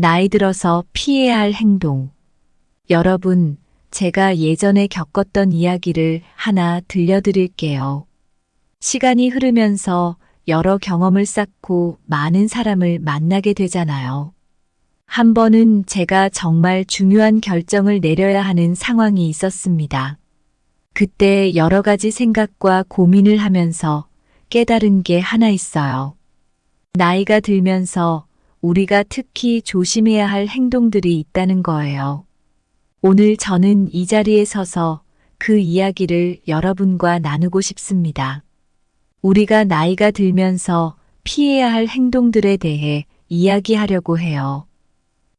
나이 들어서 피해야 할 행동. 여러분, 제가 예전에 겪었던 이야기를 하나 들려드릴게요. 시간이 흐르면서 여러 경험을 쌓고 많은 사람을 만나게 되잖아요. 한 번은 제가 정말 중요한 결정을 내려야 하는 상황이 있었습니다. 그때 여러 가지 생각과 고민을 하면서 깨달은 게 하나 있어요. 나이가 들면서 우리가 특히 조심해야 할 행동들이 있다는 거예요. 오늘 저는 이 자리에 서서 그 이야기를 여러분과 나누고 싶습니다. 우리가 나이가 들면서 피해야 할 행동들에 대해 이야기하려고 해요.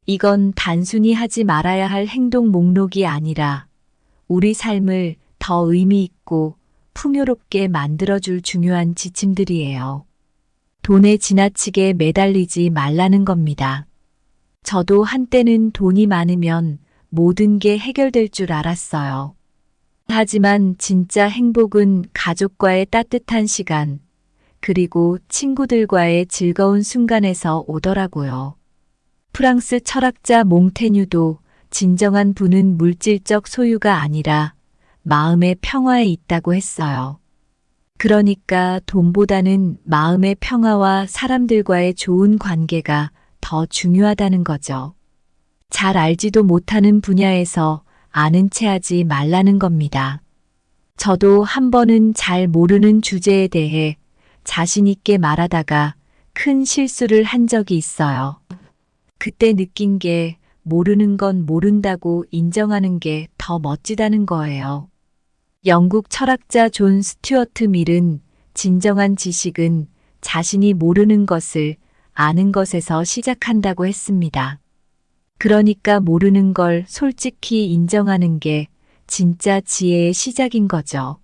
이건 단순히 하지 말아야 할 행동 목록이 아니라 우리 삶을 더 의미 있고 풍요롭게 만들어줄 중요한 지침들이에요. 돈에 지나치게 매달리지 말라는 겁니다. 저도 한때는 돈이 많으면 모든 게 해결될 줄 알았어요. 하지만 진짜 행복은 가족과의 따뜻한 시간, 그리고 친구들과의 즐거운 순간에서 오더라고요. 프랑스 철학자 몽테뉴도 진정한 부는 물질적 소유가 아니라 마음의 평화에 있다고 했어요. 그러니까 돈보다는 마음의 평화와 사람들과의 좋은 관계가 더 중요하다는 거죠. 잘 알지도 못하는 분야에서 아는 체 하지 말라는 겁니다. 저도 한 번은 잘 모르는 주제에 대해 자신 있게 말하다가 큰 실수를 한 적이 있어요. 그때 느낀 게 모르는 건 모른다고 인정하는 게 더 멋지다는 거예요. 영국 철학자 존 스튜어트 밀은 진정한 지식은 자신이 모르는 것을 아는 것에서 시작한다고 했습니다. 그러니까 모르는 걸 솔직히 인정하는 게 진짜 지혜의 시작인 거죠.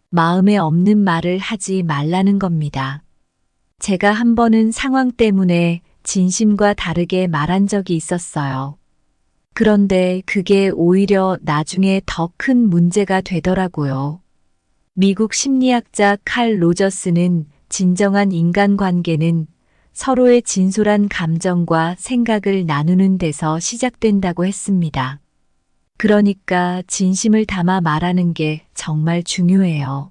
마음에 없는 말을 하지 말라는 겁니다. 제가 한 번은 상황 때문에 진심과 다르게 말한 적이 있었어요. 그런데 그게 오히려 나중에 더 큰 문제가 되더라고요. 미국 심리학자 칼 로저스는 진정한 인간관계는 서로의 진솔한 감정과 생각을 나누는 데서 시작된다고 했습니다. 그러니까 진심을 담아 말하는 게 정말 중요해요.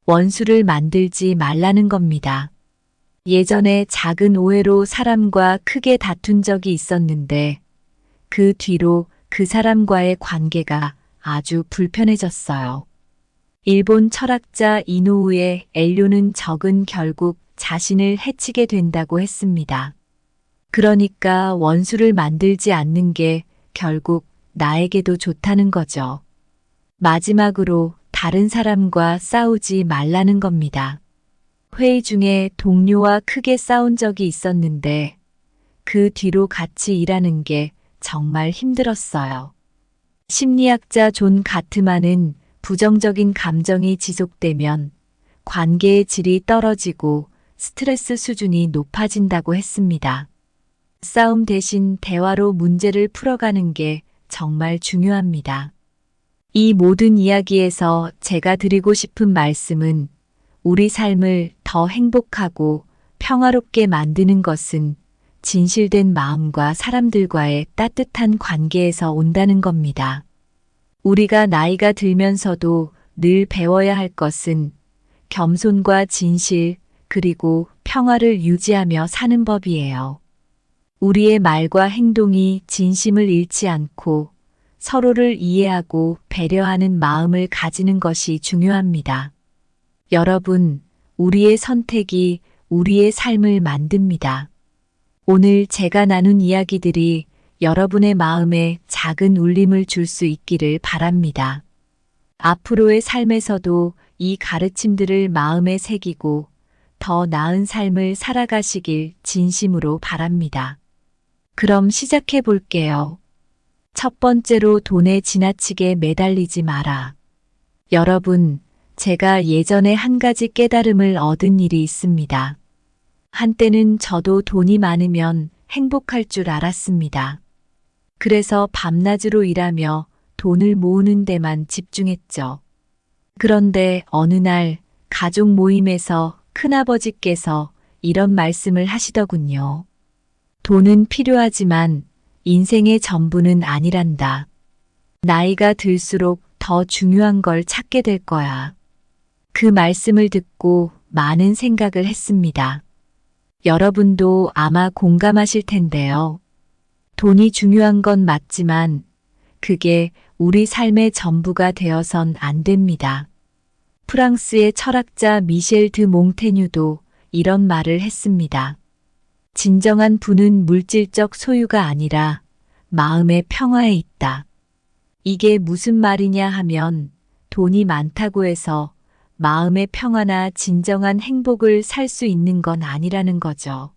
원수를 만들지 말라는 겁니다. 예전에 작은 오해로 사람과 크게 다툰 적이 있었는데 그 뒤로 그 사람과의 관계가 아주 불편해졌어요. 일본 철학자 이노우의 엘료는 적은 결국 자신을 해치게 된다고 했습니다. 그러니까 원수를 만들지 않는 게 결국 나에게도 좋다는 거죠. 마지막으로 다른 사람과 싸우지 말라는 겁니다. 회의 중에 동료와 크게 싸운 적이 있었는데 그 뒤로 같이 일하는 게 정말 힘들었어요. 심리학자 존 가트만은 부정적인 감정이 지속되면 관계의 질이 떨어지고 스트레스 수준이 높아진다고 했습니다. 싸움 대신 대화로 문제를 풀어가는 게 정말 중요합니다. 이 모든 이야기에서 제가 드리고 싶은 말씀은 우리 삶을 더 행복하고 평화롭게 만드는 것은 진실된 마음과 사람들과의 따뜻한 관계에서 온다는 겁니다. 우리가 나이가 들면서도 늘 배워야 할 것은 겸손과 진실, 그리고 평화를 유지하며 사는 법이에요. 우리의 말과 행동이 진심을 잃지 않고 서로를 이해하고 배려하는 마음을 가지는 것이 중요합니다. 여러분, 우리의 선택이 우리의 삶을 만듭니다. 오늘 제가 나눈 이야기들이 여러분의 마음에 작은 울림을 줄 수 있기를 바랍니다. 앞으로의 삶에서도 이 가르침들을 마음에 새기고 더 나은 삶을 살아가시길 진심으로 바랍니다. 그럼 시작해 볼게요. 첫 번째로 돈에 지나치게 매달리지 마라. 여러분, 제가 예전에 한 가지 깨달음을 얻은 일이 있습니다. 한때는 저도 돈이 많으면 행복할 줄 알았습니다. 그래서 밤낮으로 일하며 돈을 모으는 데만 집중했죠. 그런데 어느 날 가족 모임에서 큰아버지께서 이런 말씀을 하시더군요. 돈은 필요하지만 인생의 전부는 아니란다. 나이가 들수록 더 중요한 걸 찾게 될 거야. 그 말씀을 듣고 많은 생각을 했습니다. 여러분도 아마 공감하실 텐데요. 돈이 중요한 건 맞지만 그게 우리 삶의 전부가 되어선 안 됩니다. 프랑스의 철학자 미셸 드 몽테뉴도 이런 말을 했습니다. 진정한 부는 물질적 소유가 아니라 마음의 평화에 있다. 이게 무슨 말이냐 하면 돈이 많다고 해서 마음의 평화나 진정한 행복을 살 수 있는 건 아니라는 거죠.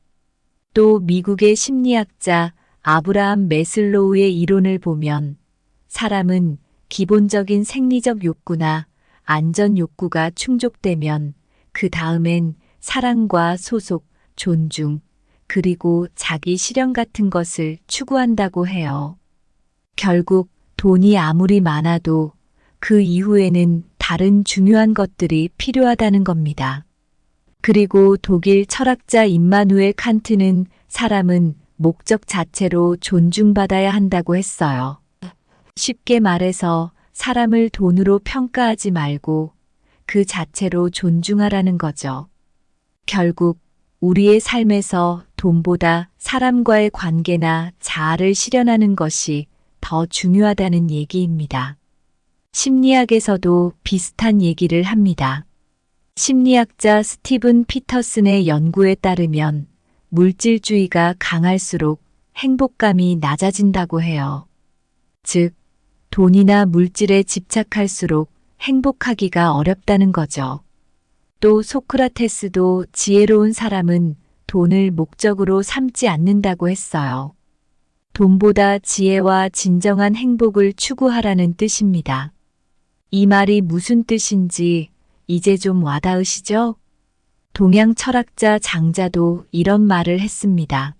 또 미국의 심리학자 아브라함 매슬로우의 이론을 보면 사람은 기본적인 생리적 욕구나 안전 욕구가 충족되면 그 다음엔 사랑과 소속, 존중, 그리고 자기 실현 같은 것을 추구한다고 해요. 결국 돈이 아무리 많아도 그 이후에는 다른 중요한 것들이 필요하다는 겁니다. 그리고 독일 철학자 임마누엘 칸트는 사람은 목적 자체로 존중받아야 한다고 했어요. 쉽게 말해서 사람을 돈으로 평가하지 말고 그 자체로 존중하라는 거죠. 결국 우리의 삶에서 돈보다 사람과의 관계나 자아를 실현하는 것이 더 중요하다는 얘기입니다. 심리학에서도 비슷한 얘기를 합니다. 심리학자 스티븐 피터슨의 연구에 따르면 물질주의가 강할수록 행복감이 낮아진다고 해요. 즉, 돈이나 물질에 집착할수록 행복하기가 어렵다는 거죠. 또 소크라테스도 지혜로운 사람은 돈을 목적으로 삼지 않는다고 했어요. 돈보다 지혜와 진정한 행복을 추구하라는 뜻입니다. 이 말이 무슨 뜻인지 이제 좀 와닿으시죠? 동양 철학자 장자도 이런 말을 했습니다.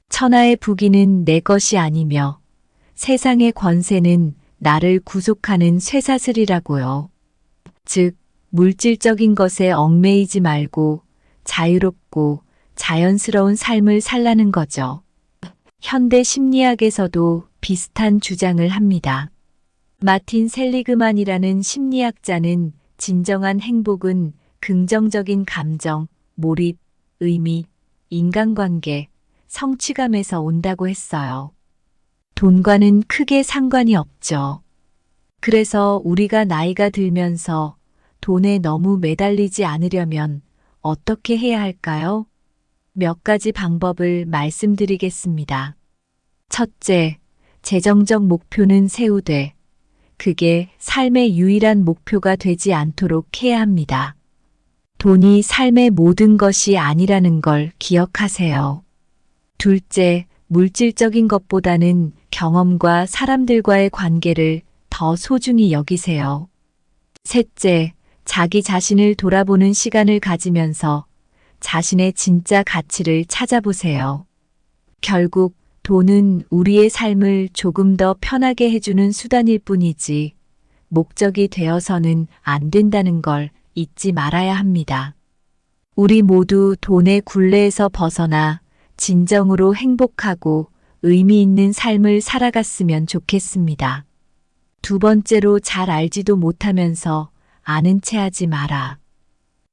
천하의 부귀는 내 것이 아니며 세상의 권세는 나를 구속하는 쇠사슬이라고요. 즉, 물질적인 것에 얽매이지 말고 자유롭고 자연스러운 삶을 살라는 거죠. 현대 심리학에서도 비슷한 주장을 합니다. 마틴 셀리그만이라는 심리학자는 진정한 행복은 긍정적인 감정, 몰입, 의미, 인간관계, 성취감에서 온다고 했어요. 돈과는 크게 상관이 없죠. 그래서 우리가 나이가 들면서 돈에 너무 매달리지 않으려면 어떻게 해야 할까요? 몇 가지 방법을 말씀드리겠습니다. 첫째, 재정적 목표는 세우되 그게 삶의 유일한 목표가 되지 않도록 해야 합니다. 돈이 삶의 모든 것이 아니라는 걸 기억하세요. 둘째, 물질적인 것보다는 경험과 사람들과의 관계를 더 소중히 여기세요. 셋째, 자기 자신을 돌아보는 시간을 가지면서 자신의 진짜 가치를 찾아보세요. 결국 돈은 우리의 삶을 조금 더 편하게 해주는 수단일 뿐이지 목적이 되어서는 안 된다는 걸 잊지 말아야 합니다. 우리 모두 돈의 굴레에서 벗어나 진정으로 행복하고 의미 있는 삶을 살아갔으면 좋겠습니다. 두 번째로 잘 알지도 못하면서 아는 체 하지 마라.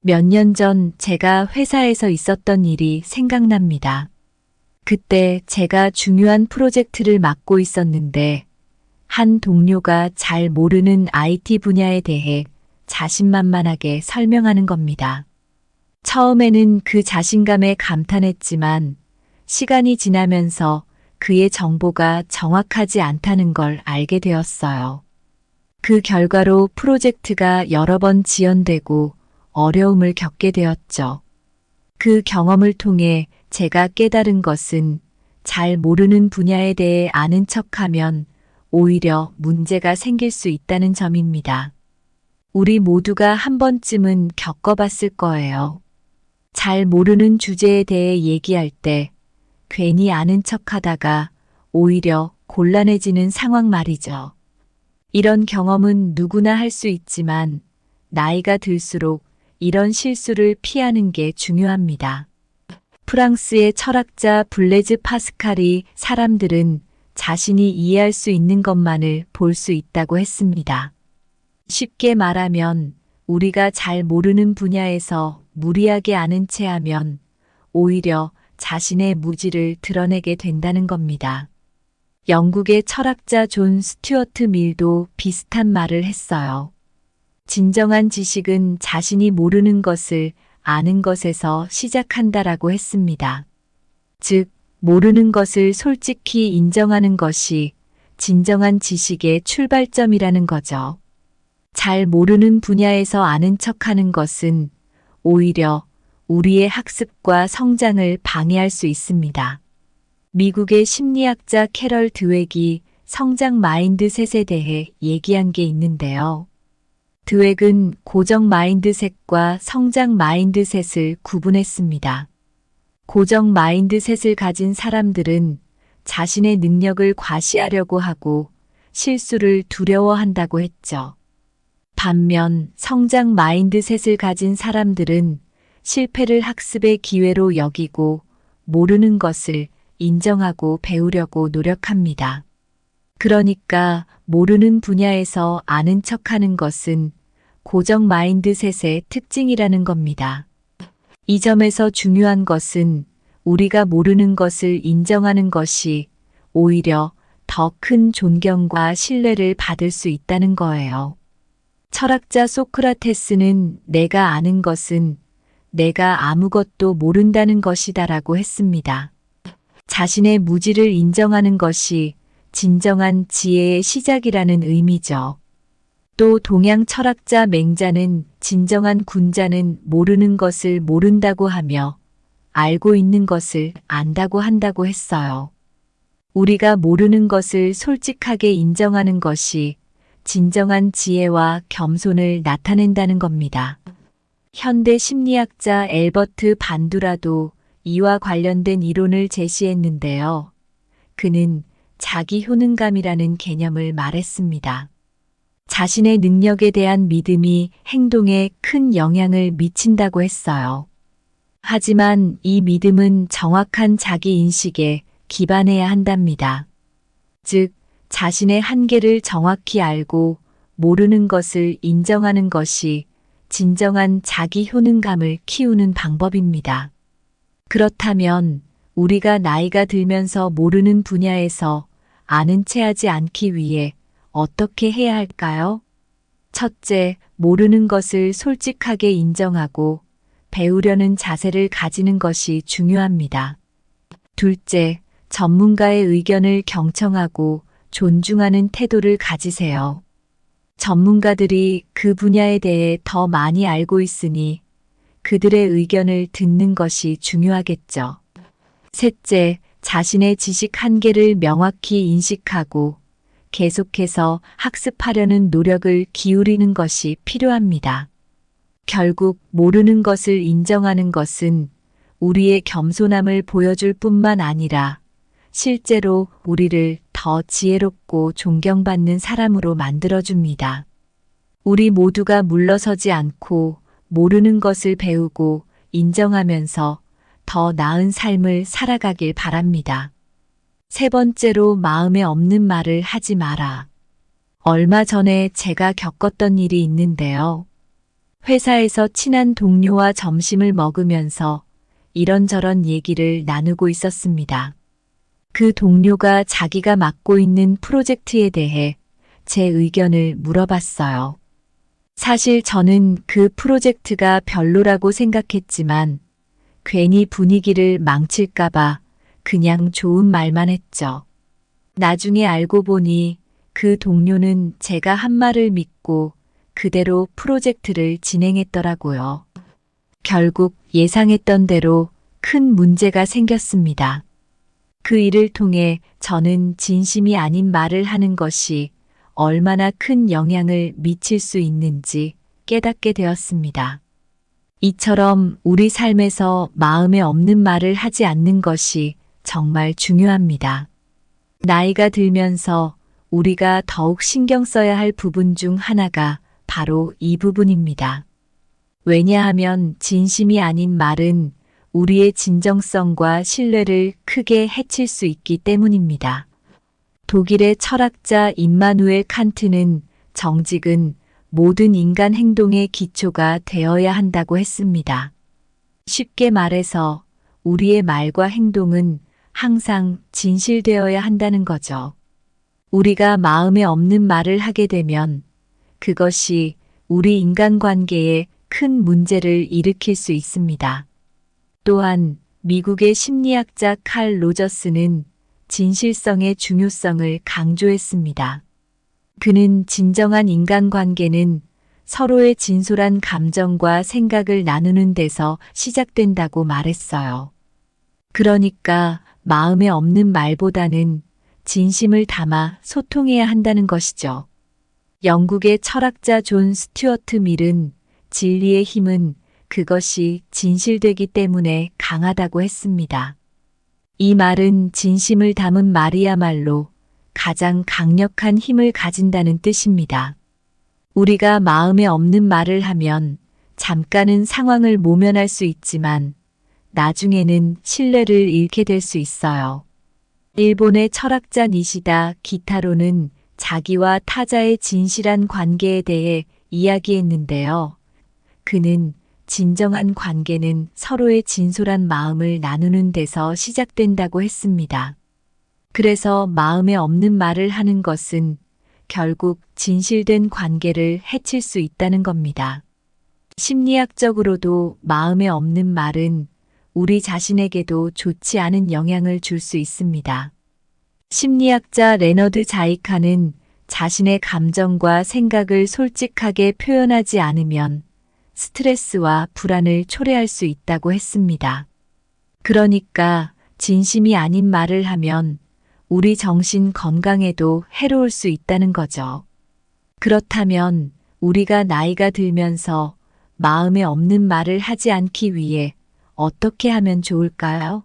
몇 년 전 제가 회사에서 있었던 일이 생각납니다. 그때 제가 중요한 프로젝트를 맡고 있었는데 한 동료가 잘 모르는 IT 분야에 대해 자신만만하게 설명하는 겁니다. 처음에는 그 자신감에 감탄했지만 시간이 지나면서 그의 정보가 정확하지 않다는 걸 알게 되었어요. 그 결과로 프로젝트가 여러 번 지연되고 어려움을 겪게 되었죠. 그 경험을 통해 제가 깨달은 것은 잘 모르는 분야에 대해 아는 척하면 오히려 문제가 생길 수 있다는 점입니다. 우리 모두가 한 번쯤은 겪어봤을 거예요. 잘 모르는 주제에 대해 얘기할 때 괜히 아는 척하다가 오히려 곤란해지는 상황 말이죠. 이런 경험은 누구나 할 수 있지만 나이가 들수록 이런 실수를 피하는 게 중요합니다. 프랑스의 철학자 블레즈 파스칼이 사람들은 자신이 이해할 수 있는 것만을 볼 수 있다고 했습니다. 쉽게 말하면 우리가 잘 모르는 분야에서 무리하게 아는 채 하면 오히려 자신의 무지를 드러내게 된다는 겁니다. 영국의 철학자 존 스튜어트 밀도 비슷한 말을 했어요. 진정한 지식은 자신이 모르는 것을 아는 것에서 시작한다라고 했습니다. 즉, 모르는 것을 솔직히 인정하는 것이 진정한 지식의 출발점이라는 거죠. 잘 모르는 분야에서 아는 척하는 것은 오히려 우리의 학습과 성장을 방해할 수 있습니다. 미국의 심리학자 캐럴 드웩이 성장 마인드셋에 대해 얘기한 게 있는데요. 드웩은 고정 마인드셋과 성장 마인드셋을 구분했습니다. 고정 마인드셋을 가진 사람들은 자신의 능력을 과시하려고 하고 실수를 두려워한다고 했죠. 반면 성장 마인드셋을 가진 사람들은 실패를 학습의 기회로 여기고 모르는 것을 인정하고 배우려고 노력합니다. 그러니까 모르는 분야에서 아는 척하는 것은 고정 마인드셋의 특징이라는 겁니다. 이 점에서 중요한 것은 우리가 모르는 것을 인정하는 것이 오히려 더 큰 존경과 신뢰를 받을 수 있다는 거예요. 철학자 소크라테스는 내가 아는 것은 내가 아무것도 모른다는 것이다라고 했습니다. 자신의 무지를 인정하는 것이 진정한 지혜의 시작이라는 의미죠. 또 동양 철학자 맹자는 진정한 군자는 모르는 것을 모른다고 하며 알고 있는 것을 안다고 한다고 했어요. 우리가 모르는 것을 솔직하게 인정하는 것이 진정한 지혜와 겸손을 나타낸다는 겁니다. 현대 심리학자 앨버트 반두라도 이와 관련된 이론을 제시했는데요. 그는 자기 효능감이라는 개념을 말했습니다. 자신의 능력에 대한 믿음이 행동에 큰 영향을 미친다고 했어요. 하지만 이 믿음은 정확한 자기 인식에 기반해야 한답니다. 즉, 자신의 한계를 정확히 알고 모르는 것을 인정하는 것이 진정한 자기 효능감을 키우는 방법입니다. 그렇다면 우리가 나이가 들면서 모르는 분야에서 아는 체 하지 않기 위해 어떻게 해야 할까요? 첫째, 모르는 것을 솔직하게 인정하고 배우려는 자세를 가지는 것이 중요합니다. 둘째, 전문가의 의견을 경청하고 존중하는 태도를 가지세요. 전문가들이 그 분야에 대해 더 많이 알고 있으니 그들의 의견을 듣는 것이 중요하겠죠. 셋째, 자신의 지식 한계를 명확히 인식하고 계속해서 학습하려는 노력을 기울이는 것이 필요합니다. 결국 모르는 것을 인정하는 것은 우리의 겸손함을 보여줄 뿐만 아니라 실제로 우리를 더 지혜롭고 존경받는 사람으로 만들어줍니다. 우리 모두가 물러서지 않고 모르는 것을 배우고 인정하면서 더 나은 삶을 살아가길 바랍니다. 세 번째로 마음에 없는 말을 하지 마라. 얼마 전에 제가 겪었던 일이 있는데요. 회사에서 친한 동료와 점심을 먹으면서 이런저런 얘기를 나누고 있었습니다. 그 동료가 자기가 맡고 있는 프로젝트에 대해 제 의견을 물어봤어요. 사실 저는 그 프로젝트가 별로라고 생각했지만 괜히 분위기를 망칠까봐 그냥 좋은 말만 했죠. 나중에 알고 보니 그 동료는 제가 한 말을 믿고 그대로 프로젝트를 진행했더라고요. 결국 예상했던 대로 큰 문제가 생겼습니다. 그 일을 통해 저는 진심이 아닌 말을 하는 것이 얼마나 큰 영향을 미칠 수 있는지 깨닫게 되었습니다. 이처럼 우리 삶에서 마음에 없는 말을 하지 않는 것이 정말 중요합니다. 나이가 들면서 우리가 더욱 신경 써야 할 부분 중 하나가 바로 이 부분입니다. 왜냐하면 진심이 아닌 말은 우리의 진정성과 신뢰를 크게 해칠 수 있기 때문입니다. 독일의 철학자 임마누엘 칸트는 정직은 모든 인간 행동의 기초가 되어야 한다고 했습니다. 쉽게 말해서 우리의 말과 행동은 항상 진실되어야 한다는 거죠. 우리가 마음에 없는 말을 하게 되면 그것이 우리 인간관계에 큰 문제를 일으킬 수 있습니다. 또한 미국의 심리학자 칼 로저스는 진실성의 중요성을 강조했습니다. 그는 진정한 인간관계는 서로의 진솔한 감정과 생각을 나누는 데서 시작된다고 말했어요. 그러니까 마음에 없는 말보다는 진심을 담아 소통해야 한다는 것이죠. 영국의 철학자 존 스튜어트 밀은 진리의 힘은 그것이 진실되기 때문에 강하다고 했습니다. 이 말은 진심을 담은 말이야말로 가장 강력한 힘을 가진다는 뜻입니다. 우리가 마음에 없는 말을 하면 잠깐은 상황을 모면할 수 있지만 나중에는 신뢰를 잃게 될 수 있어요. 일본의 철학자 니시다 기타로는 자기와 타자의 진실한 관계에 대해 이야기했는데요. 그는 진정한 관계는 서로의 진솔한 마음을 나누는 데서 시작된다고 했습니다. 그래서 마음에 없는 말을 하는 것은 결국 진실된 관계를 해칠 수 있다는 겁니다. 심리학적으로도 마음에 없는 말은 우리 자신에게도 좋지 않은 영향을 줄 수 있습니다. 심리학자 레너드 자이카는 자신의 감정과 생각을 솔직하게 표현하지 않으면 스트레스와 불안을 초래할 수 있다고 했습니다. 그러니까 진심이 아닌 말을 하면 우리 정신 건강에도 해로울 수 있다는 거죠. 그렇다면 우리가 나이가 들면서 마음에 없는 말을 하지 않기 위해 어떻게 하면 좋을까요?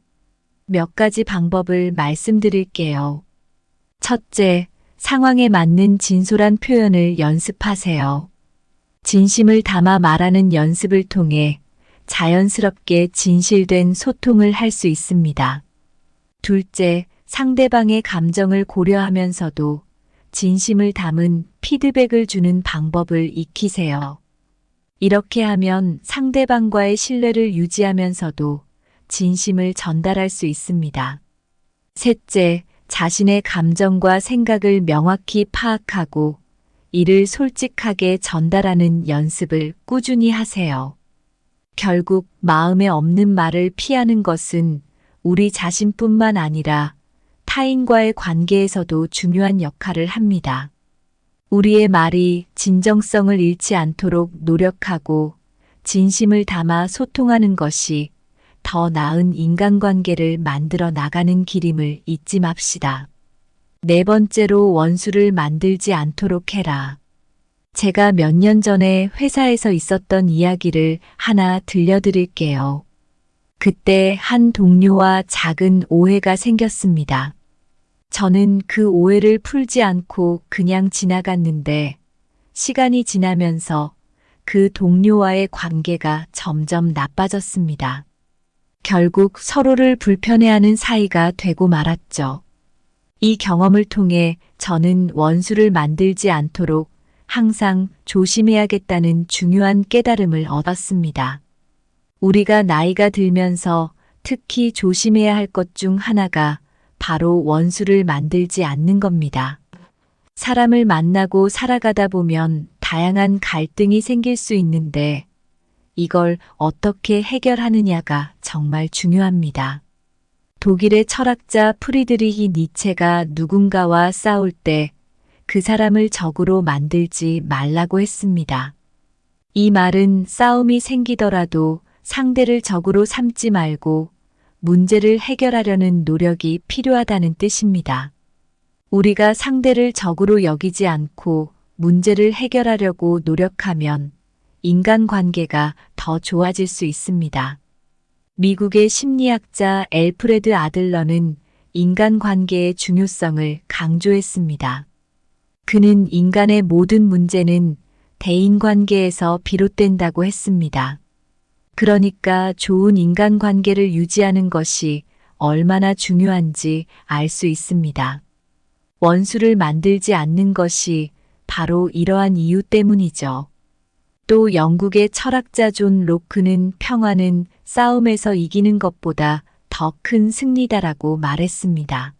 몇 가지 방법을 말씀드릴게요. 첫째, 상황에 맞는 진솔한 표현을 연습하세요. 진심을 담아 말하는 연습을 통해 자연스럽게 진실된 소통을 할 수 있습니다. 둘째, 상대방의 감정을 고려하면서도 진심을 담은 피드백을 주는 방법을 익히세요. 이렇게 하면 상대방과의 신뢰를 유지하면서도 진심을 전달할 수 있습니다. 셋째, 자신의 감정과 생각을 명확히 파악하고 이를 솔직하게 전달하는 연습을 꾸준히 하세요. 결국 마음에 없는 말을 피하는 것은 우리 자신뿐만 아니라 타인과의 관계에서도 중요한 역할을 합니다. 우리의 말이 진정성을 잃지 않도록 노력하고 진심을 담아 소통하는 것이 더 나은 인간관계를 만들어 나가는 길임을 잊지 맙시다. 네 번째로 원수를 만들지 않도록 해라. 제가 몇 년 전에 회사에서 있었던 이야기를 하나 들려드릴게요. 그때 한 동료와 작은 오해가 생겼습니다. 저는 그 오해를 풀지 않고 그냥 지나갔는데 시간이 지나면서 그 동료와의 관계가 점점 나빠졌습니다. 결국 서로를 불편해하는 사이가 되고 말았죠. 이 경험을 통해 저는 원수를 만들지 않도록 항상 조심해야겠다는 중요한 깨달음을 얻었습니다. 우리가 나이가 들면서 특히 조심해야 할 것 중 하나가 바로 원수를 만들지 않는 겁니다. 사람을 만나고 살아가다 보면 다양한 갈등이 생길 수 있는데 이걸 어떻게 해결하느냐가 정말 중요합니다. 독일의 철학자 프리드리히 니체가 누군가와 싸울 때 그 사람을 적으로 만들지 말라고 했습니다. 이 말은 싸움이 생기더라도 상대를 적으로 삼지 말고 문제를 해결하려는 노력이 필요하다는 뜻입니다. 우리가 상대를 적으로 여기지 않고 문제를 해결하려고 노력하면 인간관계가 더 좋아질 수 있습니다. 미국의 심리학자 엘프레드 아들러는 인간관계의 중요성을 강조했습니다. 그는 인간의 모든 문제는 대인관계에서 비롯된다고 했습니다. 그러니까 좋은 인간관계를 유지하는 것이 얼마나 중요한지 알 수 있습니다. 원수를 만들지 않는 것이 바로 이러한 이유 때문이죠. 또 영국의 철학자 존 로크는 평화는 싸움에서 이기는 것보다 더 큰 승리다라고 말했습니다.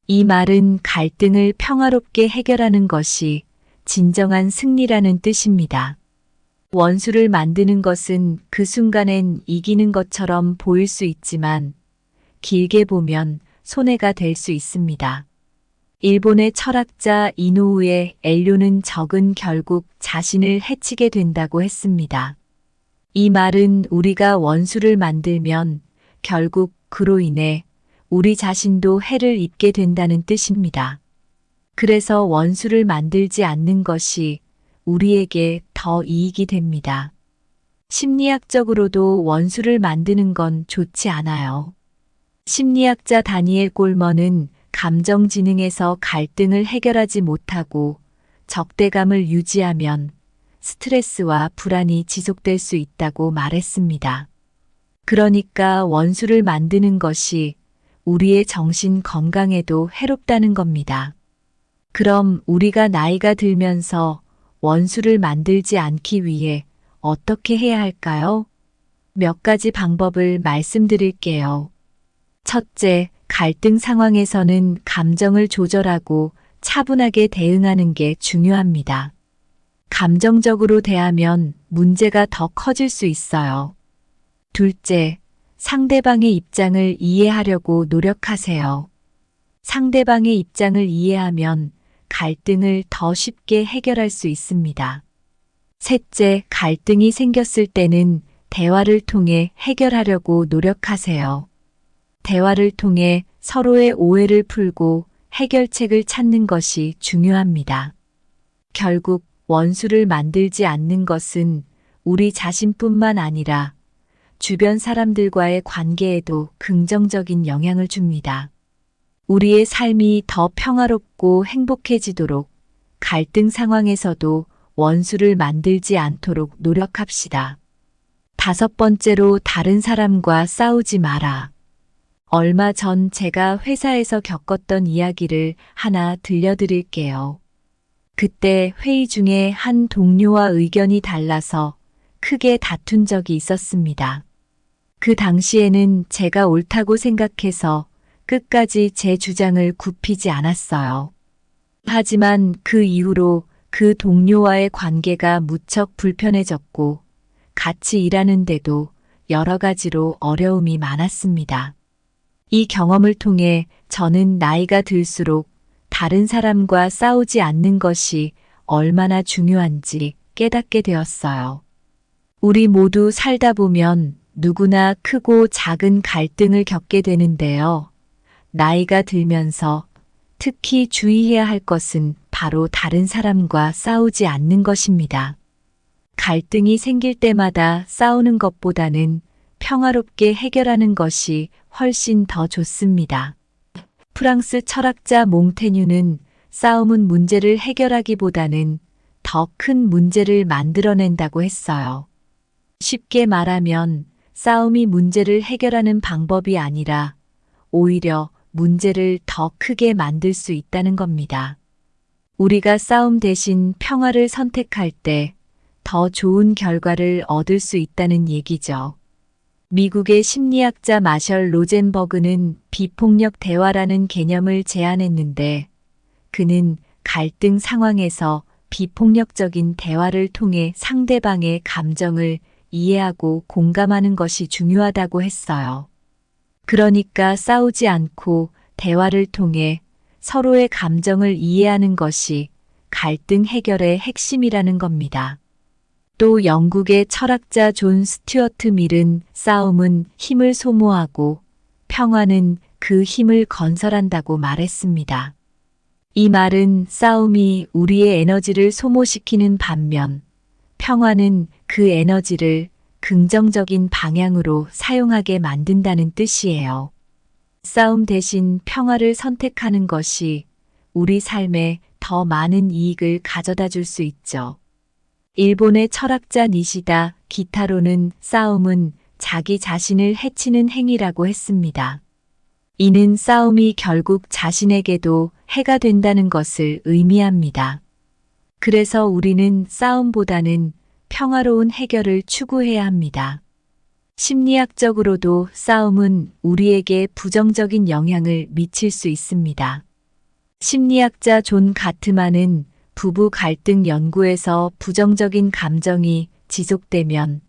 이 말은 갈등을 평화롭게 해결하는 것이 진정한 승리라는 뜻입니다. 원수를 만드는 것은 그 순간엔 이기는 것처럼 보일 수 있지만 길게 보면 손해가 될 수 있습니다. 일본의 철학자 이노우에 엘료는 적은 결국 자신을 해치게 된다고 했습니다. 이 말은 우리가 원수를 만들면 결국 그로 인해 우리 자신도 해를 입게 된다는 뜻입니다. 그래서 원수를 만들지 않는 것이 우리에게 더 이익이 됩니다. 심리학적으로도 원수를 만드는 건 좋지 않아요. 심리학자 다니엘 꼴먼은 감정지능에서 갈등을 해결하지 못하고 적대감을 유지하면 스트레스와 불안이 지속될 수 있다고 말했습니다. 그러니까 원수를 만드는 것이 우리의 정신 건강에도 해롭다는 겁니다. 그럼 우리가 나이가 들면서 원수를 만들지 않기 위해 어떻게 해야 할까요? 몇 가지 방법을 말씀드릴게요. 첫째, 갈등 상황에서는 감정을 조절하고 차분하게 대응하는 게 중요합니다. 감정적으로 대하면 문제가 더 커질 수 있어요. 둘째, 상대방의 입장을 이해하려고 노력하세요. 상대방의 입장을 이해하면 갈등을 더 쉽게 해결할 수 있습니다. 셋째, 갈등이 생겼을 때는 대화를 통해 해결하려고 노력하세요. 대화를 통해 서로의 오해를 풀고 해결책을 찾는 것이 중요합니다. 결국 원수를 만들지 않는 것은 우리 자신뿐만 아니라 주변 사람들과의 관계에도 긍정적인 영향을 줍니다. 우리의 삶이 더 평화롭고 행복해지도록 갈등 상황에서도 원수를 만들지 않도록 노력합시다. 다섯 번째로 다른 사람과 싸우지 마라. 얼마 전 제가 회사에서 겪었던 이야기를 하나 들려드릴게요. 그때 회의 중에 한 동료와 의견이 달라서 크게 다툰 적이 있었습니다. 그 당시에는 제가 옳다고 생각해서 끝까지 제 주장을 굽히지 않았어요. 하지만 그 이후로 그 동료와의 관계가 무척 불편해졌고 같이 일하는데도 여러 가지로 어려움이 많았습니다. 이 경험을 통해 저는 나이가 들수록 다른 사람과 싸우지 않는 것이 얼마나 중요한지 깨닫게 되었어요. 우리 모두 살다 보면 누구나 크고 작은 갈등을 겪게 되는데요. 나이가 들면서 특히 주의해야 할 것은 바로 다른 사람과 싸우지 않는 것입니다. 갈등이 생길 때마다 싸우는 것보다는 평화롭게 해결하는 것이 훨씬 더 좋습니다. 프랑스 철학자 몽테뉴는 싸움은 문제를 해결하기보다는 더 큰 문제를 만들어낸다고 했어요. 쉽게 말하면 싸움이 문제를 해결하는 방법이 아니라 오히려 문제를 더 크게 만들 수 있다는 겁니다. 우리가 싸움 대신 평화를 선택할 때 더 좋은 결과를 얻을 수 있다는 얘기죠. 미국의 심리학자 마셜 로젠버그는 비폭력 대화라는 개념을 제안했는데 그는 갈등 상황에서 비폭력적인 대화를 통해 상대방의 감정을 이해하고 공감하는 것이 중요하다고 했어요. 그러니까 싸우지 않고 대화를 통해 서로의 감정을 이해하는 것이 갈등 해결의 핵심이라는 겁니다. 또 영국의 철학자 존 스튜어트 밀은 싸움은 힘을 소모하고 평화는 그 힘을 건설한다고 말했습니다. 이 말은 싸움이 우리의 에너지를 소모시키는 반면 평화는 그 에너지를 긍정적인 방향으로 사용하게 만든다는 뜻이에요. 싸움 대신 평화를 선택하는 것이 우리 삶에 더 많은 이익을 가져다 줄 수 있죠. 일본의 철학자 니시다 기타로는 싸움은 자기 자신을 해치는 행위라고 했습니다. 이는 싸움이 결국 자신에게도 해가 된다는 것을 의미합니다. 그래서 우리는 싸움보다는 평화로운 해결을 추구해야 합니다. 심리학적으로도 싸움은 우리에게 부정적인 영향을 미칠 수 있습니다. 심리학자 존 가트만은 부부 갈등 연구에서 부정적인 감정이 지속되면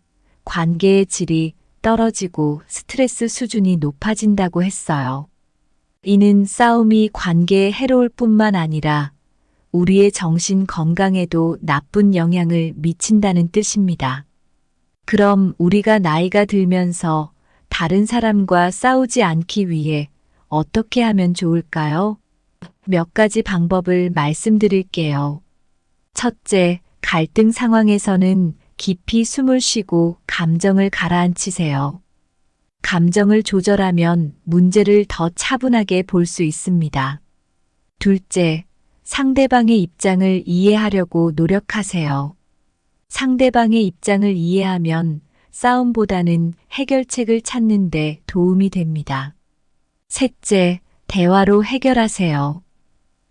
관계의 질이 떨어지고 스트레스 수준이 높아진다고 했어요. 이는 싸움이 관계에 해로울 뿐만 아니라 우리의 정신 건강에도 나쁜 영향을 미친다는 뜻입니다. 그럼 우리가 나이가 들면서 다른 사람과 싸우지 않기 위해 어떻게 하면 좋을까요? 몇 가지 방법을 말씀드릴게요. 첫째, 갈등 상황에서는 깊이 숨을 쉬고 감정을 가라앉히세요. 감정을 조절하면 문제를 더 차분하게 볼 수 있습니다. 둘째, 상대방의 입장을 이해하려고 노력하세요. 상대방의 입장을 이해하면 싸움보다는 해결책을 찾는 데 도움이 됩니다. 셋째, 대화로 해결하세요.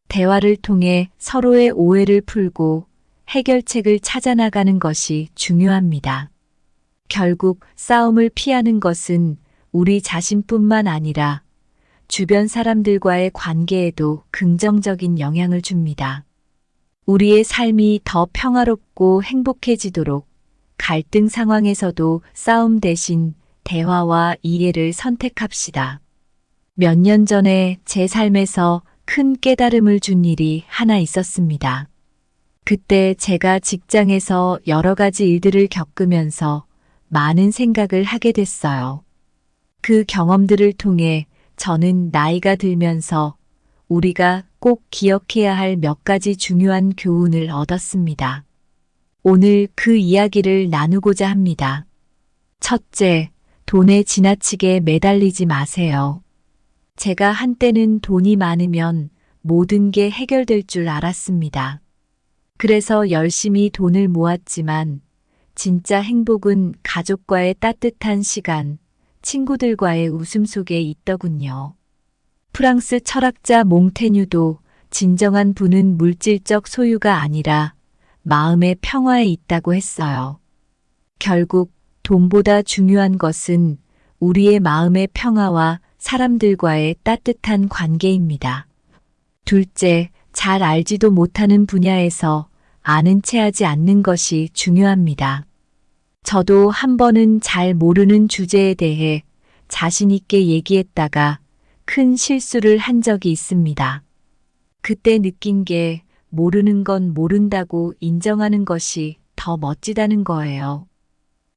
대화를 통해 서로의 오해를 풀고 해결책을 찾아나가는 것이 중요합니다. 결국 싸움을 피하는 것은 우리 자신뿐만 아니라 주변 사람들과의 관계에도 긍정적인 영향을 줍니다. 우리의 삶이 더 평화롭고 행복해지도록 갈등 상황에서도 싸움 대신 대화와 이해를 선택합시다. 몇 년 전에 제 삶에서 큰 깨달음을 준 일이 하나 있었습니다. 그때 제가 직장에서 여러 가지 일들을 겪으면서 많은 생각을 하게 됐어요. 그 경험들을 통해 저는 나이가 들면서 우리가 꼭 기억해야 할 몇 가지 중요한 교훈을 얻었습니다. 오늘 그 이야기를 나누고자 합니다. 첫째, 돈에 지나치게 매달리지 마세요. 제가 한때는 돈이 많으면 모든 게 해결될 줄 알았습니다. 그래서 열심히 돈을 모았지만 진짜 행복은 가족과의 따뜻한 시간, 친구들과의 웃음 속에 있더군요. 프랑스 철학자 몽테뉴도 진정한 부는 물질적 소유가 아니라 마음의 평화에 있다고 했어요. 결국 돈보다 중요한 것은 우리의 마음의 평화와 사람들과의 따뜻한 관계입니다. 둘째, 잘 알지도 못하는 분야에서 아는 체 하지 않는 것이 중요합니다. 저도 한 번은 잘 모르는 주제에 대해 자신 있게 얘기했다가 큰 실수를 한 적이 있습니다. 그때 느낀 게 모르는 건 모른다고 인정하는 것이 더 멋지다는 거예요.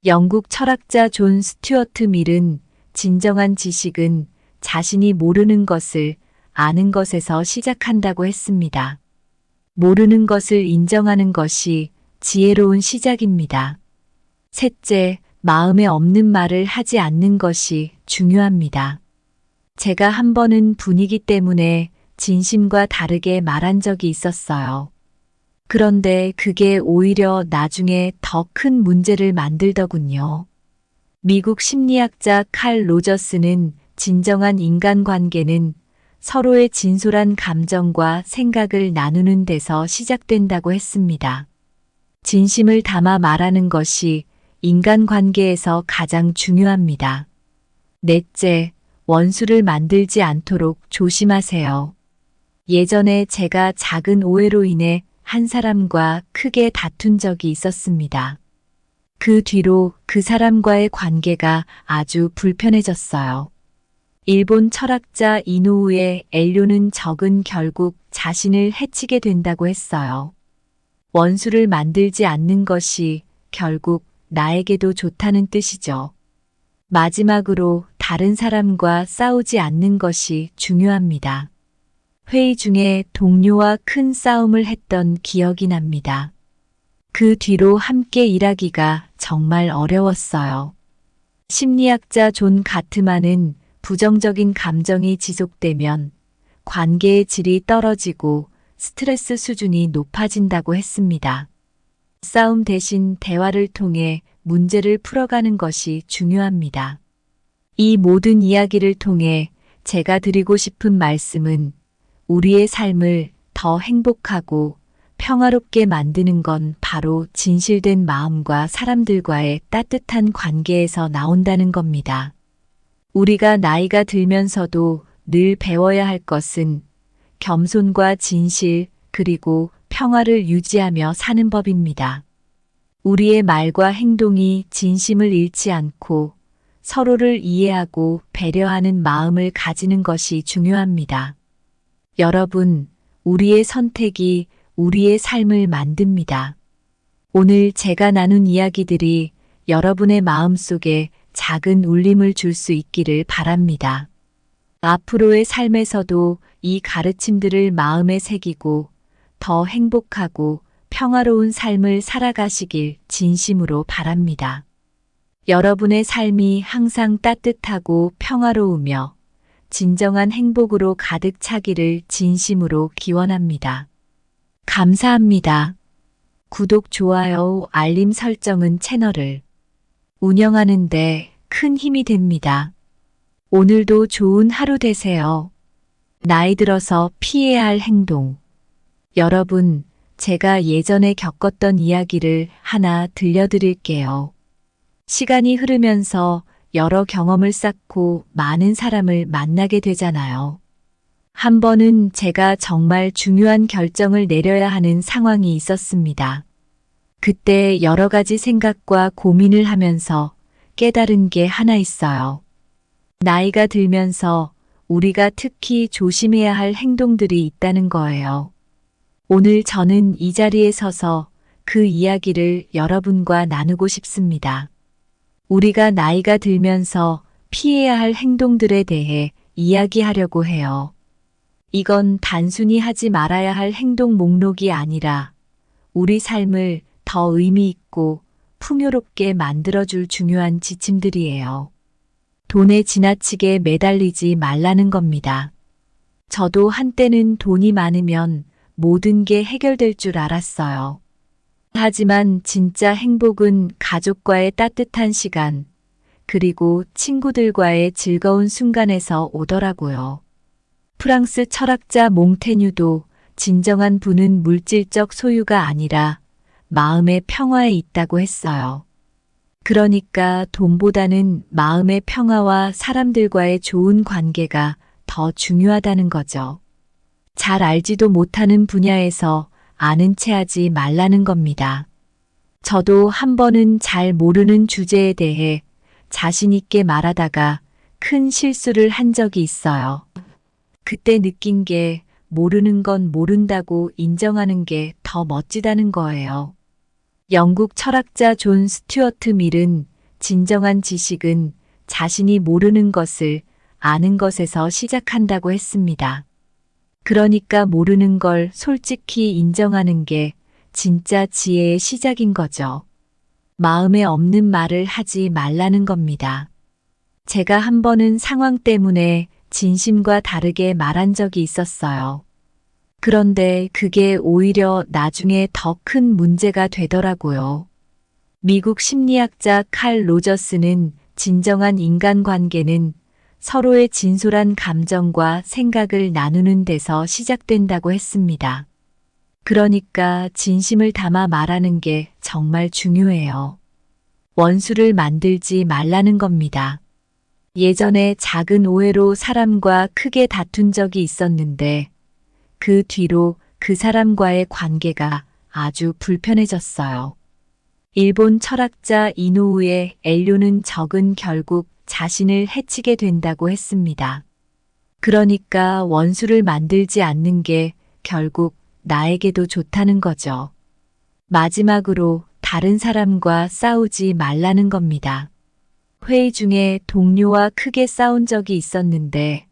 영국 철학자 존 스튜어트 밀은 진정한 지식은 자신이 모르는 것을 아는 것에서 시작한다고 했습니다. 모르는 것을 인정하는 것이 지혜로운 시작입니다. 셋째, 마음에 없는 말을 하지 않는 것이 중요합니다. 제가 한 번은 분위기 때문에 진심과 다르게 말한 적이 있었어요. 그런데 그게 오히려 나중에 더 큰 문제를 만들더군요. 미국 심리학자 칼 로저스는 진정한 인간관계는 서로의 진솔한 감정과 생각을 나누는 데서 시작된다고 했습니다. 진심을 담아 말하는 것이 인간관계에서 가장 중요합니다. 넷째, 원수를 만들지 않도록 조심하세요. 예전에 제가 작은 오해로 인해 한 사람과 크게 다툰 적이 있었습니다. 그 뒤로 그 사람과의 관계가 아주 불편해졌어요. 일본 철학자 이노우의 엘료는 적은 결국 자신을 해치게 된다고 했어요. 원수를 만들지 않는 것이 결국 나에게도 좋다는 뜻이죠. 마지막으로 다른 사람과 싸우지 않는 것이 중요합니다. 회의 중에 동료와 큰 싸움을 했던 기억이 납니다. 그 뒤로 함께 일하기가 정말 어려웠어요. 심리학자 존 가트만은 부정적인 감정이 지속되면 관계의 질이 떨어지고 스트레스 수준이 높아진다고 했습니다. 싸움 대신 대화를 통해 문제를 풀어가는 것이 중요합니다. 이 모든 이야기를 통해 제가 드리고 싶은 말씀은 우리의 삶을 더 행복하고 평화롭게 만드는 건 바로 진실된 마음과 사람들과의 따뜻한 관계에서 나온다는 겁니다. 우리가 나이가 들면서도 늘 배워야 할 것은 겸손과 진실 그리고 평화를 유지하며 사는 법입니다. 우리의 말과 행동이 진심을 잃지 않고 서로를 이해하고 배려하는 마음을 가지는 것이 중요합니다. 여러분, 우리의 선택이 우리의 삶을 만듭니다. 오늘 제가 나눈 이야기들이 여러분의 마음속에 작은 울림을 줄 수 있기를 바랍니다. 앞으로의 삶에서도 이 가르침들을 마음에 새기고 더 행복하고 평화로운 삶을 살아가시길 진심으로 바랍니다. 여러분의 삶이 항상 따뜻하고 평화로우며 진정한 행복으로 가득 차기를 진심으로 기원합니다. 감사합니다. 구독, 좋아요, 알림 설정은 채널을 운영하는 데 큰 힘이 됩니다. 오늘도 좋은 하루 되세요. 나이 들어서 피해야 할 행동. 여러분, 제가 예전에 겪었던 이야기를 하나 들려드릴게요. 시간이 흐르면서 여러 경험을 쌓고 많은 사람을 만나게 되잖아요. 한 번은 제가 정말 중요한 결정을 내려야 하는 상황이 있었습니다. 그때 여러 가지 생각과 고민을 하면서 깨달은 게 하나 있어요. 나이가 들면서 우리가 특히 조심해야 할 행동들이 있다는 거예요. 오늘 저는 이 자리에 서서 그 이야기를 여러분과 나누고 싶습니다. 우리가 나이가 들면서 피해야 할 행동들에 대해 이야기하려고 해요. 이건 단순히 하지 말아야 할 행동 목록이 아니라 우리 삶을 더 의미 있고 풍요롭게 만들어줄 중요한 지침들이에요. 돈에 지나치게 매달리지 말라는 겁니다. 저도 한때는 돈이 많으면 모든 게 해결될 줄 알았어요. 하지만 진짜 행복은 가족과의 따뜻한 시간, 그리고 친구들과의 즐거운 순간에서 오더라고요. 프랑스 철학자 몽테뉴도 진정한 부는 물질적 소유가 아니라 마음의 평화에 있다고 했어요. 그러니까 돈보다는 마음의 평화와 사람들과의 좋은 관계가 더 중요하다는 거죠. 잘 알지도 못하는 분야에서 아는 체 하지 말라는 겁니다. 저도 한 번은 잘 모르는 주제에 대해 자신 있게 말하다가 큰 실수를 한 적이 있어요. 그때 느낀 게 모르는 건 모른다고 인정하는 게 더 멋지다는 거예요. 영국 철학자 존 스튜어트 밀은 진정한 지식은 자신이 모르는 것을 아는 것에서 시작한다고 했습니다. 그러니까 모르는 걸 솔직히 인정하는 게 진짜 지혜의 시작인 거죠. 마음에 없는 말을 하지 말라는 겁니다. 제가 한 번은 상황 때문에 진심과 다르게 말한 적이 있었어요. 그런데 그게 오히려 나중에 더 큰 문제가 되더라고요. 미국 심리학자 칼 로저스는 진정한 인간관계는 서로의 진솔한 감정과 생각을 나누는 데서 시작된다고 했습니다. 그러니까 진심을 담아 말하는 게 정말 중요해요. 원수를 만들지 말라는 겁니다. 예전에 작은 오해로 사람과 크게 다툰 적이 있었는데 그 뒤로 그 사람과의 관계가 아주 불편해졌어요. 일본 철학자 이노우에 엘료는 적은 결국 자신을 해치게 된다고 했습니다. 그러니까 원수를 만들지 않는 게 결국 나에게도 좋다는 거죠. 마지막으로 다른 사람과 싸우지 말라는 겁니다. 회의 중에 동료와 크게 싸운 적이 있었는데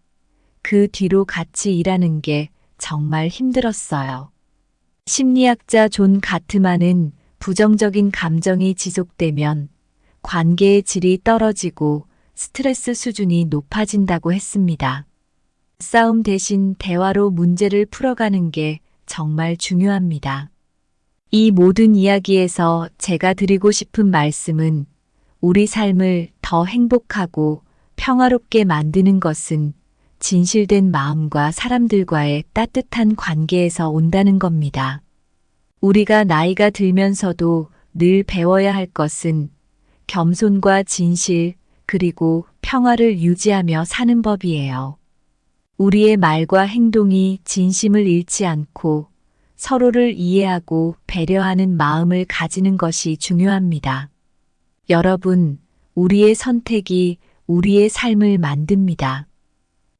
그 뒤로 같이 일하는 게 정말 힘들었어요. 심리학자 존 가트만은 부정적인 감정이 지속되면 관계의 질이 떨어지고 스트레스 수준이 높아진다고 했습니다. 싸움 대신 대화로 문제를 풀어가는 게 정말 중요합니다. 이 모든 이야기에서 제가 드리고 싶은 말씀은 우리 삶을 더 행복하고 평화롭게 만드는 것은 진실된 마음과 사람들과의 따뜻한 관계에서 온다는 겁니다. 우리가 나이가 들면서도 늘 배워야 할 것은 겸손과 진실, 그리고 평화를 유지하며 사는 법이에요. 우리의 말과 행동이 진심을 잃지 않고 서로를 이해하고 배려하는 마음을 가지는 것이 중요합니다. 여러분, 우리의 선택이 우리의 삶을 만듭니다.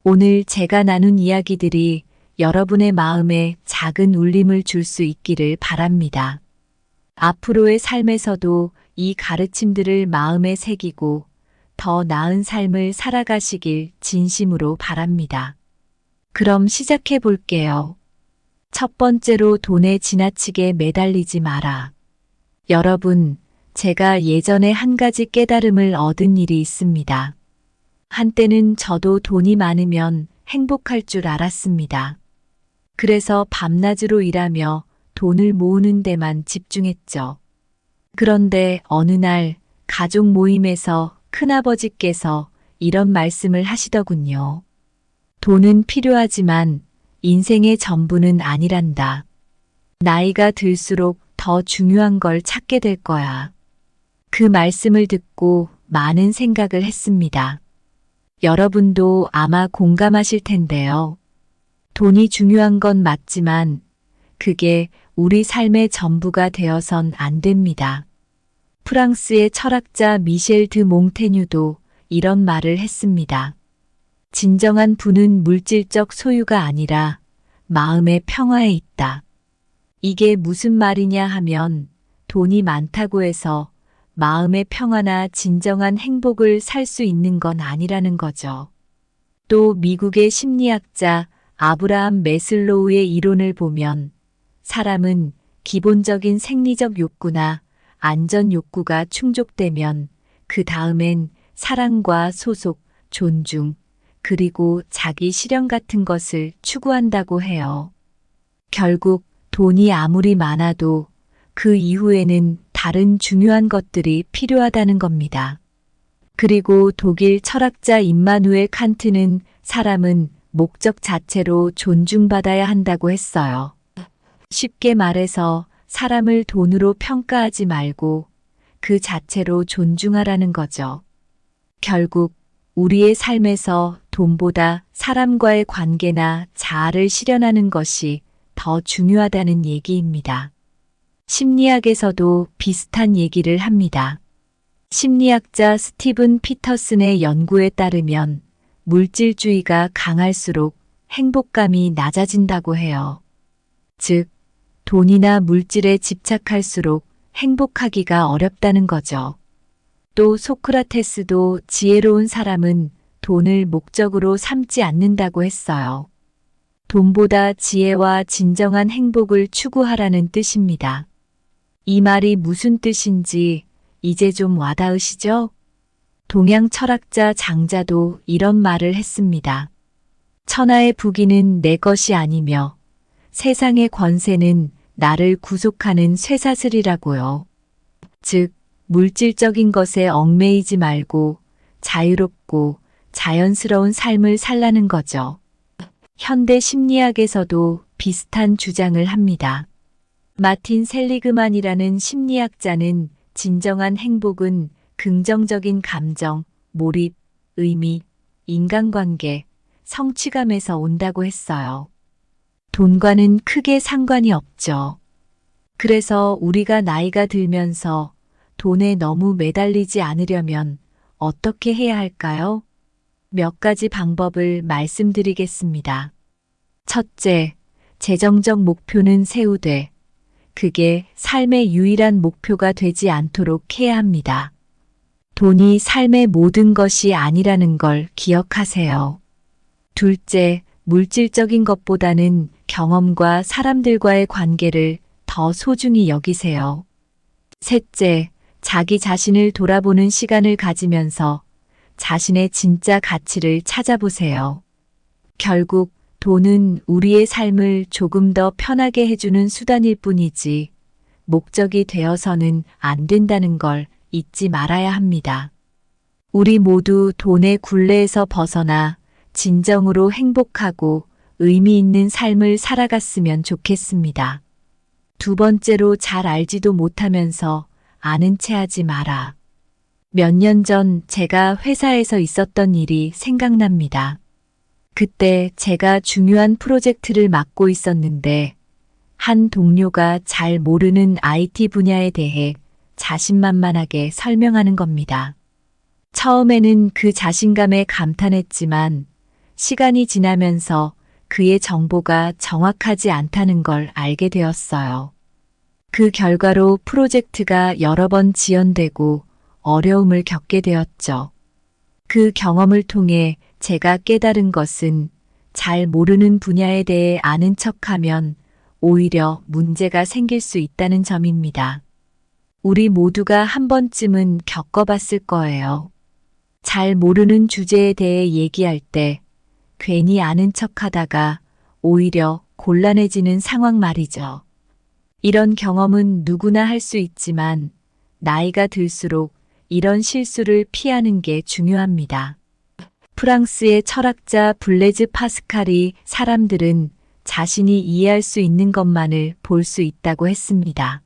오늘 제가 나눈 이야기들이 여러분의 마음에 작은 울림을 줄 수 있기를 바랍니다. 앞으로의 삶에서도 이 가르침들을 마음에 새기고 더 나은 삶을 살아가시길 진심으로 바랍니다. 그럼 시작해 볼게요. 첫 번째로 돈에 지나치게 매달리지 마라. 여러분, 제가 예전에 한 가지 깨달음을 얻은 일이 있습니다. 한때는 저도 돈이 많으면 행복할 줄 알았습니다. 그래서 밤낮으로 일하며 돈을 모으는 데만 집중했죠. 그런데 어느 날 가족 모임에서 큰아버지께서 이런 말씀을 하시더군요. 돈은 필요하지만 인생의 전부는 아니란다. 나이가 들수록 더 중요한 걸 찾게 될 거야. 그 말씀을 듣고 많은 생각을 했습니다. 여러분도 아마 공감하실 텐데요. 돈이 중요한 건 맞지만 그게 우리 삶의 전부가 되어선 안 됩니다. 프랑스의 철학자 미셸 드 몽테뉴도 이런 말을 했습니다. 진정한 부는 물질적 소유가 아니라 마음의 평화에 있다. 이게 무슨 말이냐 하면 돈이 많다고 해서 마음의 평화나 진정한 행복을 살 수 있는 건 아니라는 거죠. 또 미국의 심리학자 아브라함 매슬로우의 이론을 보면 사람은 기본적인 생리적 욕구나 안전 욕구가 충족되면 그 다음엔 사랑과 소속, 존중, 그리고 자기 실현 같은 것을 추구한다고 해요. 결국 돈이 아무리 많아도 그 이후에는 다른 중요한 것들이 필요하다는 겁니다. 그리고 독일 철학자 임마누엘 칸트는 사람은 목적 자체로 존중받아야 한다고 했어요. 쉽게 말해서 사람을 돈으로 평가하지 말고 그 자체로 존중하라는 거죠. 결국 우리의 삶에서 돈보다 사람과의 관계나 자아를 실현하는 것이 더 중요하다는 얘기입니다. 심리학에서도 비슷한 얘기를 합니다. 심리학자 스티븐 피터슨의 연구에 따르면 물질주의가 강할수록 행복감이 낮아진다고 해요. 즉, 돈이나 물질에 집착할수록 행복하기가 어렵다는 거죠. 또 소크라테스도 지혜로운 사람은 돈을 목적으로 삼지 않는다고 했어요. 돈보다 지혜와 진정한 행복을 추구하라는 뜻입니다. 이 말이 무슨 뜻인지 이제 좀 와닿으시죠? 동양 철학자 장자도 이런 말을 했습니다. 천하의 부귀는 내 것이 아니며 세상의 권세는 나를 구속하는 쇠사슬이라고요. 즉, 물질적인 것에 얽매이지 말고 자유롭고 자연스러운 삶을 살라는 거죠. 현대 심리학에서도 비슷한 주장을 합니다. 마틴 셀리그만이라는 심리학자는 진정한 행복은 긍정적인 감정, 몰입, 의미, 인간관계, 성취감에서 온다고 했어요. 돈과는 크게 상관이 없죠. 그래서 우리가 나이가 들면서 돈에 너무 매달리지 않으려면 어떻게 해야 할까요? 몇 가지 방법을 말씀드리겠습니다. 첫째, 재정적 목표는 세우되 그게 삶의 유일한 목표가 되지 않도록 해야 합니다. 돈이 삶의 모든 것이 아니라는 걸 기억하세요. 둘째, 물질적인 것보다는 경험과 사람들과의 관계를 더 소중히 여기세요. 셋째, 자기 자신을 돌아보는 시간을 가지면서 자신의 진짜 가치를 찾아보세요. 결국 돈은 우리의 삶을 조금 더 편하게 해주는 수단일 뿐이지 목적이 되어서는 안 된다는 걸 잊지 말아야 합니다. 우리 모두 돈의 굴레에서 벗어나 진정으로 행복하고 의미 있는 삶을 살아갔으면 좋겠습니다. 두 번째로 잘 알지도 못하면서 아는 체 하지 마라. 몇 년 전 제가 회사에서 있었던 일이 생각납니다. 그때 제가 중요한 프로젝트를 맡고 있었는데 한 동료가 잘 모르는 IT 분야에 대해 자신만만하게 설명하는 겁니다. 처음에는 그 자신감에 감탄했지만 시간이 지나면서 그의 정보가 정확하지 않다는 걸 알게 되었어요. 그 결과로 프로젝트가 여러 번 지연되고 어려움을 겪게 되었죠. 그 경험을 통해 제가 깨달은 것은 잘 모르는 분야에 대해 아는 척하면 오히려 문제가 생길 수 있다는 점입니다. 우리 모두가 한 번쯤은 겪어봤을 거예요. 잘 모르는 주제에 대해 얘기할 때 괜히 아는 척하다가 오히려 곤란해지는 상황 말이죠. 이런 경험은 누구나 할 수 있지만 나이가 들수록 이런 실수를 피하는 게 중요합니다. 프랑스의 철학자 블레즈 파스칼이 사람들은 자신이 이해할 수 있는 것만을 볼 수 있다고 했습니다.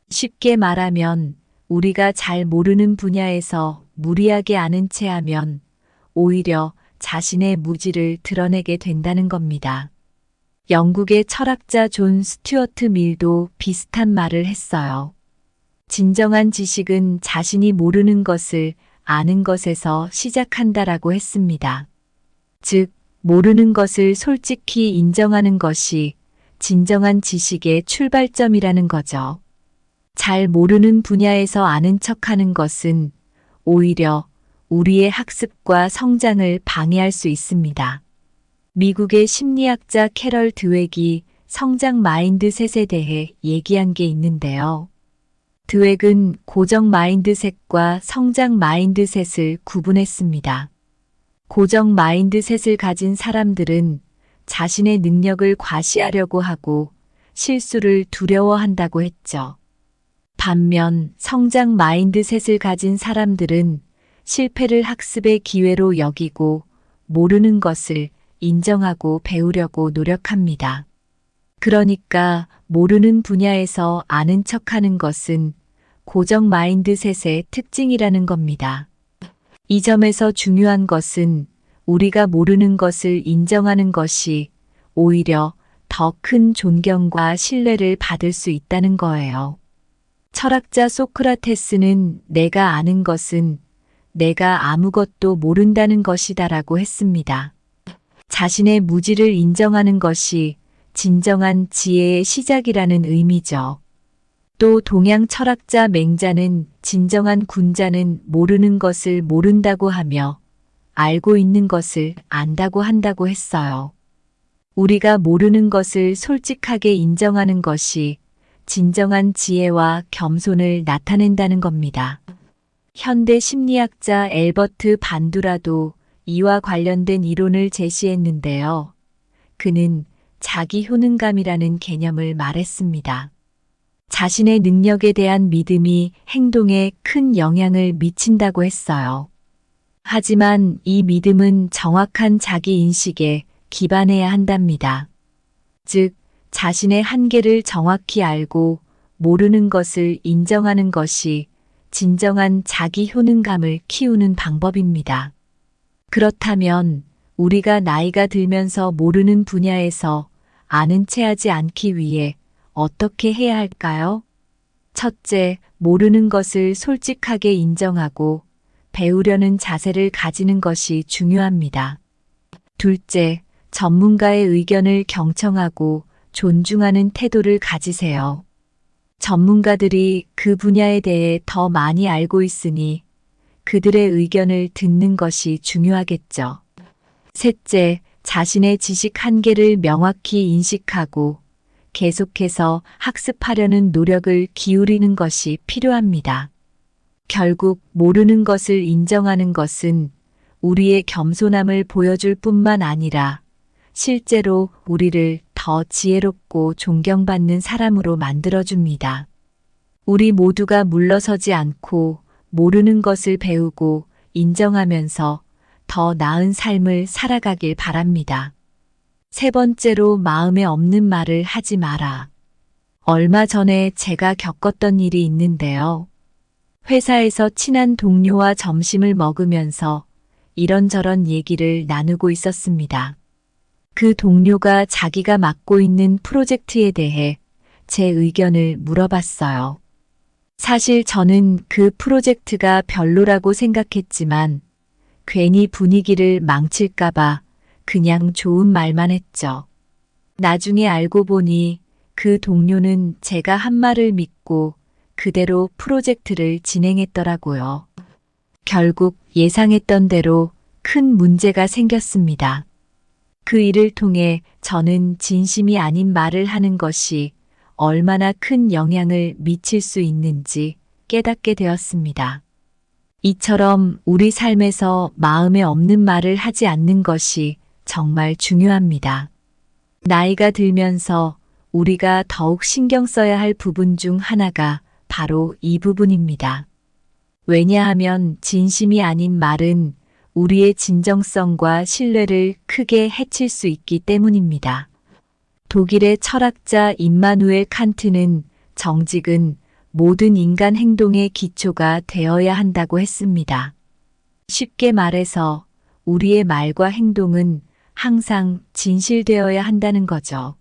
쉽게 말하면 우리가 잘 모르는 분야에서 무리하게 아는 체 하면 오히려 자신의 무지를 드러내게 된다는 겁니다. 영국의 철학자 존 스튜어트 밀도 비슷한 말을 했어요. 진정한 지식은 자신이 모르는 것을 아는 것에서 시작한다라고 했습니다. 즉, 모르는 것을 솔직히 인정하는 것이 진정한 지식의 출발점이라는 거죠. 잘 모르는 분야에서 아는 척하는 것은 오히려 우리의 학습과 성장을 방해할 수 있습니다. 미국의 심리학자 캐럴 드웩이 성장 마인드셋에 대해 얘기한 게 있는데요. 드웩은 고정 마인드셋과 성장 마인드셋을 구분했습니다. 고정 마인드셋을 가진 사람들은 자신의 능력을 과시하려고 하고 실수를 두려워한다고 했죠. 반면 성장 마인드셋을 가진 사람들은 실패를 학습의 기회로 여기고 모르는 것을 인정하고 배우려고 노력합니다. 그러니까 모르는 분야에서 아는 척하는 것은 고정 마인드셋의 특징이라는 겁니다. 이 점에서 중요한 것은 우리가 모르는 것을 인정하는 것이 오히려 더 큰 존경과 신뢰를 받을 수 있다는 거예요. 철학자 소크라테스는 내가 아는 것은 내가 아무것도 모른다는 것이다라고 했습니다. 자신의 무지를 인정하는 것이 진정한 지혜의 시작이라는 의미죠. 또 동양 철학자 맹자는 진정한 군자는 모르는 것을 모른다고 하며 알고 있는 것을 안다고 한다고 했어요. 우리가 모르는 것을 솔직하게 인정하는 것이 진정한 지혜와 겸손을 나타낸다는 겁니다. 현대 심리학자 앨버트 반두라도 이와 관련된 이론을 제시했는데요. 그는 자기 효능감이라는 개념을 말했습니다. 자신의 능력에 대한 믿음이 행동에 큰 영향을 미친다고 했어요. 하지만 이 믿음은 정확한 자기 인식에 기반해야 한답니다. 즉, 자신의 한계를 정확히 알고 모르는 것을 인정하는 것이 진정한 자기 효능감을 키우는 방법입니다. 그렇다면 우리가 나이가 들면서 모르는 분야에서 아는 체 하지 않기 위해 어떻게 해야 할까요? 첫째, 모르는 것을 솔직하게 인정하고 배우려는 자세를 가지는 것이 중요합니다. 둘째, 전문가의 의견을 경청하고 존중하는 태도를 가지세요. 전문가들이 그 분야에 대해 더 많이 알고 있으니 그들의 의견을 듣는 것이 중요하겠죠. 셋째, 자신의 지식 한계를 명확히 인식하고 계속해서 학습하려는 노력을 기울이는 것이 필요합니다. 결국 모르는 것을 인정하는 것은 우리의 겸손함을 보여줄 뿐만 아니라 실제로 우리를 더 지혜롭고 존경받는 사람으로 만들어줍니다. 우리 모두가 물러서지 않고 모르는 것을 배우고 인정하면서 더 나은 삶을 살아가길 바랍니다. 세 번째로 마음에 없는 말을 하지 마라. 얼마 전에 제가 겪었던 일이 있는데요. 회사에서 친한 동료와 점심을 먹으면서 이런저런 얘기를 나누고 있었습니다. 그 동료가 자기가 맡고 있는 프로젝트에 대해 제 의견을 물어봤어요. 사실 저는 그 프로젝트가 별로라고 생각했지만 괜히 분위기를 망칠까봐 그냥 좋은 말만 했죠. 나중에 알고 보니 그 동료는 제가 한 말을 믿고 그대로 프로젝트를 진행했더라고요. 결국 예상했던 대로 큰 문제가 생겼습니다. 그 일을 통해 저는 진심이 아닌 말을 하는 것이 얼마나 큰 영향을 미칠 수 있는지 깨닫게 되었습니다. 이처럼 우리 삶에서 마음에 없는 말을 하지 않는 것이 정말 중요합니다. 나이가 들면서 우리가 더욱 신경 써야 할 부분 중 하나가 바로 이 부분입니다. 왜냐하면 진심이 아닌 말은 우리의 진정성과 신뢰를 크게 해칠 수 있기 때문입니다. 독일의 철학자 임마누엘 칸트는 정직은 모든 인간 행동의 기초가 되어야 한다고 했습니다. 쉽게 말해서 우리의 말과 행동은 항상 진실되어야 한다는 거죠.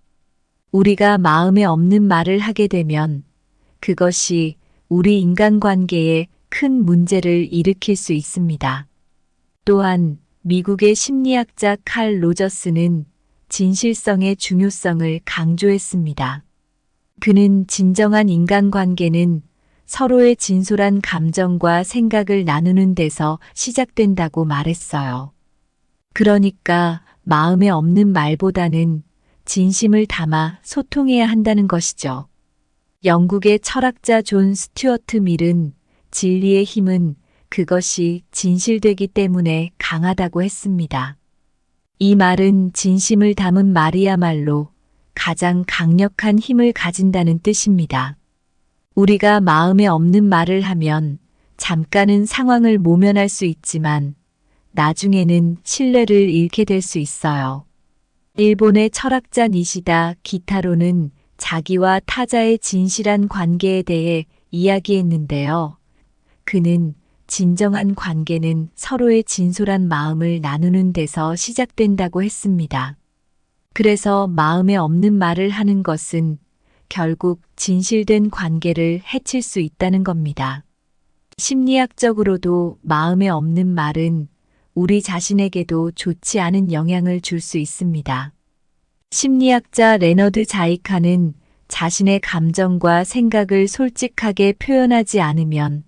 우리가 마음에 없는 말을 하게 되면 그것이 우리 인간관계에 큰 문제를 일으킬 수 있습니다. 또한 미국의 심리학자 칼 로저스는 진실성의 중요성을 강조했습니다. 그는 진정한 인간관계는 서로의 진솔한 감정과 생각을 나누는 데서 시작된다고 말했어요. 그러니까 마음에 없는 말보다는 진심을 담아 소통해야 한다는 것이죠. 영국의 철학자 존 스튜어트 밀은 진리의 힘은 그것이 진실되기 때문에 강하다고 했습니다. 이 말은 진심을 담은 말이야말로 가장 강력한 힘을 가진다는 뜻입니다. 우리가 마음에 없는 말을 하면 잠깐은 상황을 모면할 수 있지만 나중에는 신뢰를 잃게 될 수 있어요. 일본의 철학자 니시다 기타로는 자기와 타자의 진실한 관계에 대해 이야기했는데요. 그는 진정한 관계는 서로의 진솔한 마음을 나누는 데서 시작된다고 했습니다. 그래서 마음에 없는 말을 하는 것은 결국 진실된 관계를 해칠 수 있다는 겁니다. 심리학적으로도 마음에 없는 말은 우리 자신에게도 좋지 않은 영향을 줄 수 있습니다. 심리학자 레너드 자이카는 자신의 감정과 생각을 솔직하게 표현하지 않으면